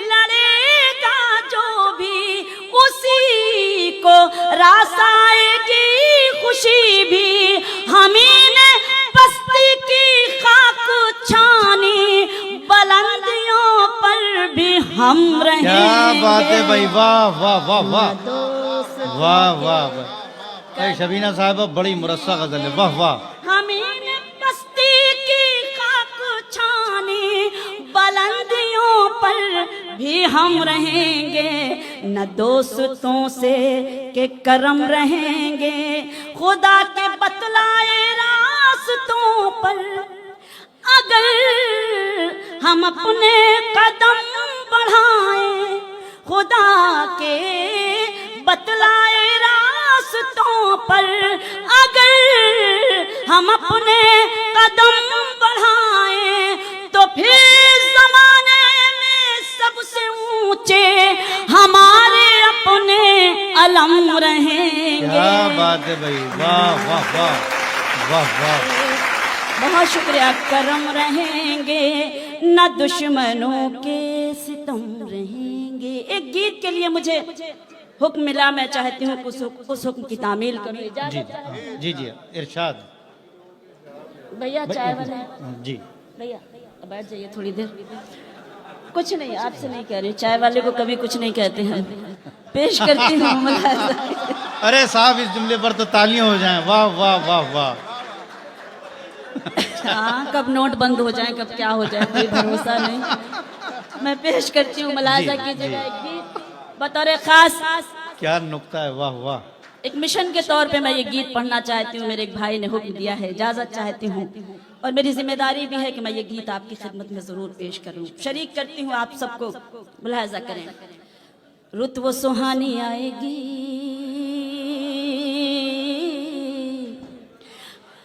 लड़ेगा जो भी, उसी को रास आएगी खुशी भी। हमी ने बस्ती की खाक छानी, बुलंदियों पर भी हम रहेंगे। क्या बात है भाई, वाह वाह वाह वाह वाह वाह वाह। शबीना साहब बड़ी मुरस्सा गजल है, वाह वाह। हमें बस्ती की खाक छानी, बुलंदियों पर भी हम रहेंगे न दोस्तों से के करम रहेंगे। खुदा के बतलाए रास्तों पर अगर हम अपने कदम बढ़ाएं, खुदा के बतलाए रास्तों पर अगर हम अपने कदम बढ़ाएं, तो फिर जमाने में सबसे ऊंचे हमारे अपने अलम रहेंगे। क्या बात है भाई, वाह वाह वाह वाह वाह। बहुत शुक्रिया। करम रहेंगे न दुश्मनों के सितम रहेंगे। एक गीत के लिए मुझे हुक्म मिला, मैं चाहती हूँ उस हुक्म की तामील करूँ। जी जी जी, इरशाद। भैया चाय वाले, जी भैया बैठ जाइए थोड़ी देर। कुछ नहीं, आपसे नहीं कह रही, चाय वाले को कभी कुछ नहीं कहते हैं। पेश करती हूँ। अरे साहब, इस जुमले पर तो तालियां हो जाएं, वाह वाह वाह वाह। हाँ, कब नोट बंद हो जाए, कब क्या हो जाए, कोई भरोसा नहीं। मैं पेश करती हूँ, मुलाहिजा कीजिएगा। एक गीत बतौर खास, क्या नुक्ता है, वाह वाह। एक मिशन के तौर पे मैं ये गीत पढ़ना चाहती हूँ। मेरे एक भाई ने हुक्म दिया है, इजाजत चाहती हूँ, और मेरी जिम्मेदारी भी है कि मैं ये गीत आपकी खिदमत में जरूर पेश करूँ। शरीक करती हूँ आप सबको, मुलाहिजा करें। रुत वो सुहानी आएगी,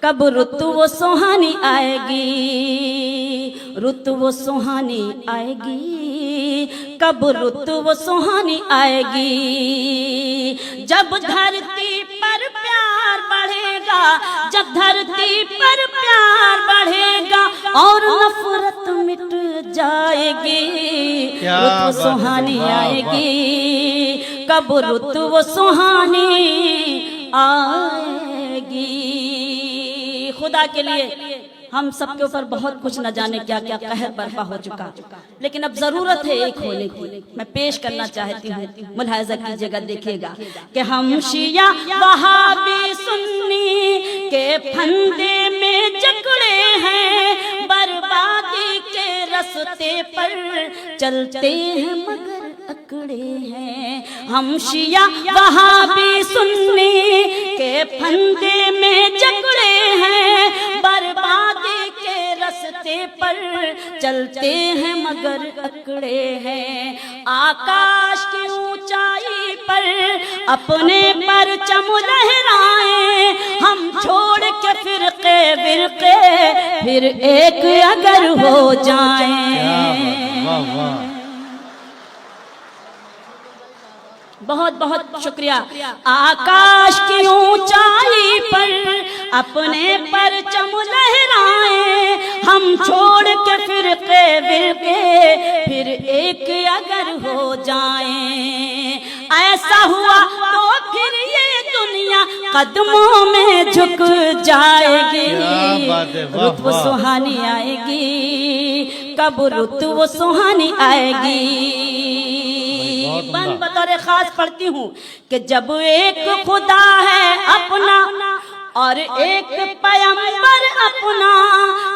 कब रुत वो सुहानी आएगी, रुत वो सुहानी आएगी, कब रुत वो सुहानी आएगी, जब धरती पर प्यार बढ़ेगा, जब धरती पर प्यार बढ़ेगा और नफरत मिट जाएगी, रुत वो सुहानी आएगी, कब रुत वो सुहानी आएगी। खुदा के लिए हम सबके ऊपर बहुत कुछ न जाने क्या क्या कहर बर्पा हो चुका, लेकिन अब जरूरत है एक होने की। मैं पेश करना चाहती हूँ, मुलाहिजा कीजिएगा, देखिएगा कि हम शिया वहाबी सुन्नी के फंदे में जकड़े हैं, बर्बादी के रास्ते पर चलते हैं मगर अकड़े हैं। हम शिया वहाबी सुन्नी के फंदे में जकड़े हैं, बर्बादी के रास्ते पर चलते हैं मगर अकड़े हैं। आकाश की ऊंचाई पर अपने परचम लहराएं, हम छोड़ के फिरके विरके फिर एक अगर हो जाएं। वाह वाह, बहुत बहुत शुक्रिया। आकाश की ऊंचाई पर अपने परचम लहराएं, हम छोड़ के फिरके विरके फिर एक अगर हो जाएं। ऐसा हुआ तो फिर ये दुनिया कदमों में झुक जाएगी, रुत वो सुहानी आएगी, कब रुत वो सुहानी आएगी। बंद बतौर खास पढ़ती हूँ कि जब एक खुदा है अपना और एक पैगंबर अपना,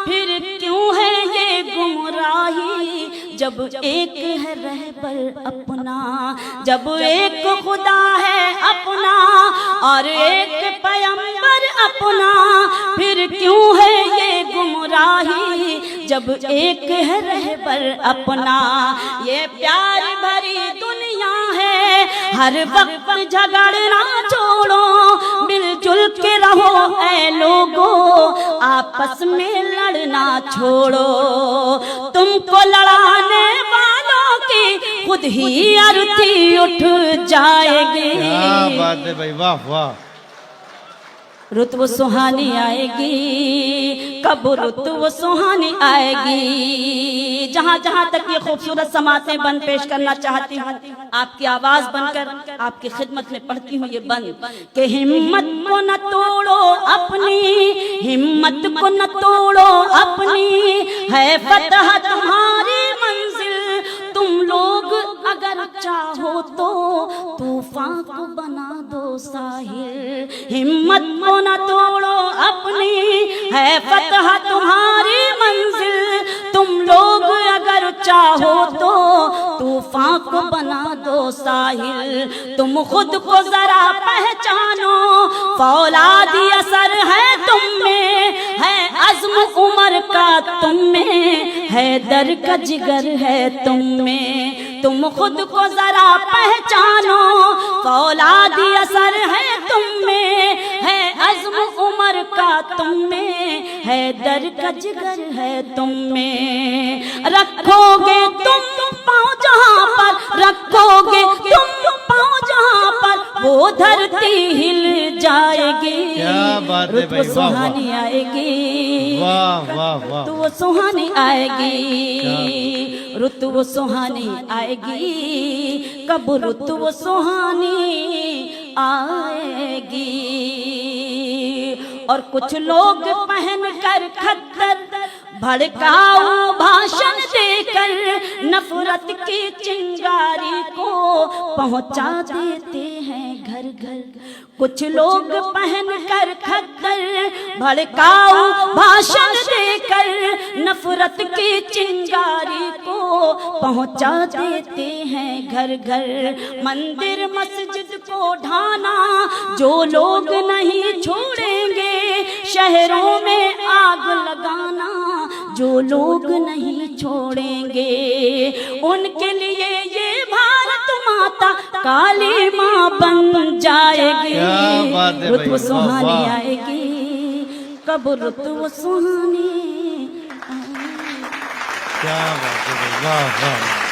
फिर क्यों है ये गुमराही, जब एक है रहबर अपना। जब एक खुदा है अपना और एक पैगंबर अपना, फिर क्यों है ये गुमराही, जब एक है रहबर अपना। ये प्यार भरी दुनिया है, हर वक्त झगड़ना छोड़ो, मिलजुल के रहो ऐ लोगों, आपस में लड़ना छोड़ो। तुमको लड़ाने वालों की खुद ही अर्थी उठ जाएगी। क्या बात है भाई, वाह वाह। रुत वो सुहानी आएगी, कब रुत वो सुहानी आएगी। जहाँ जहाँ तक ये खूबसूरत समातें बंद पेश करना चाहती हूँ, आपकी आवाज बनकर आपकी खिदमत में पढ़ती हूँ ये बंद कि हिम्मत को न तोड़ो अपनी, हिम्मत को न तोड़ो अपनी, है फतह तुम्हारी मंजिल। तुम लोग अगर चाहो तो तूफान को बना दो साहिल। हिम्मत को न तोड़ो अपनी, है फतह तुम्हारी मंजिल। तुम लोग अगर चाहो तो तूफान को बना दो साहिल। तुम खुद को जरा पहचानो, फौलादी असर है तुम में, है अज़्म उमर का तुम में, है दर का जिगर है तुम में। तुम खुद को जरा पहचानो, फौलादी असर है तुम में, है अज़्म उमर का तुम में, है दर का जिगर है तुम में। रखोगे तुम पाँव जहाँ पर, रखोगे तुम पाँव जहाँ पर, वो धरती हिल जाएगी। क्या बात है भाई, वाह सुहानी आएगी, वाह वाह वाह। तो वो सुहानी आएगी, रुत वो सुहानी आएगी, कब रुत वो सुहानी आएगी। और कुछ लोग पहन कर खद्दर भड़काऊ भाषण देकर नफरत की चिंगारी को पहुंचा देते हैं घर घर। कुछ लोग पहन कर खद्दर भड़काऊ भाषण देकर नफरत की चिंगारी को पहुंचा देते हैं घर घर। मंदिर मस्जिद को ढाना जो लोग नहीं छोड़ेंगे, शहरों में आग लगाना जो लोग नहीं छोड़ेंगे, उनके लिए ये भारत माता काली माँ बन जाएगी। रुत वो सुहानी आएगी, कब रुत वो सुहानी। क्या बात है, वाह वाह।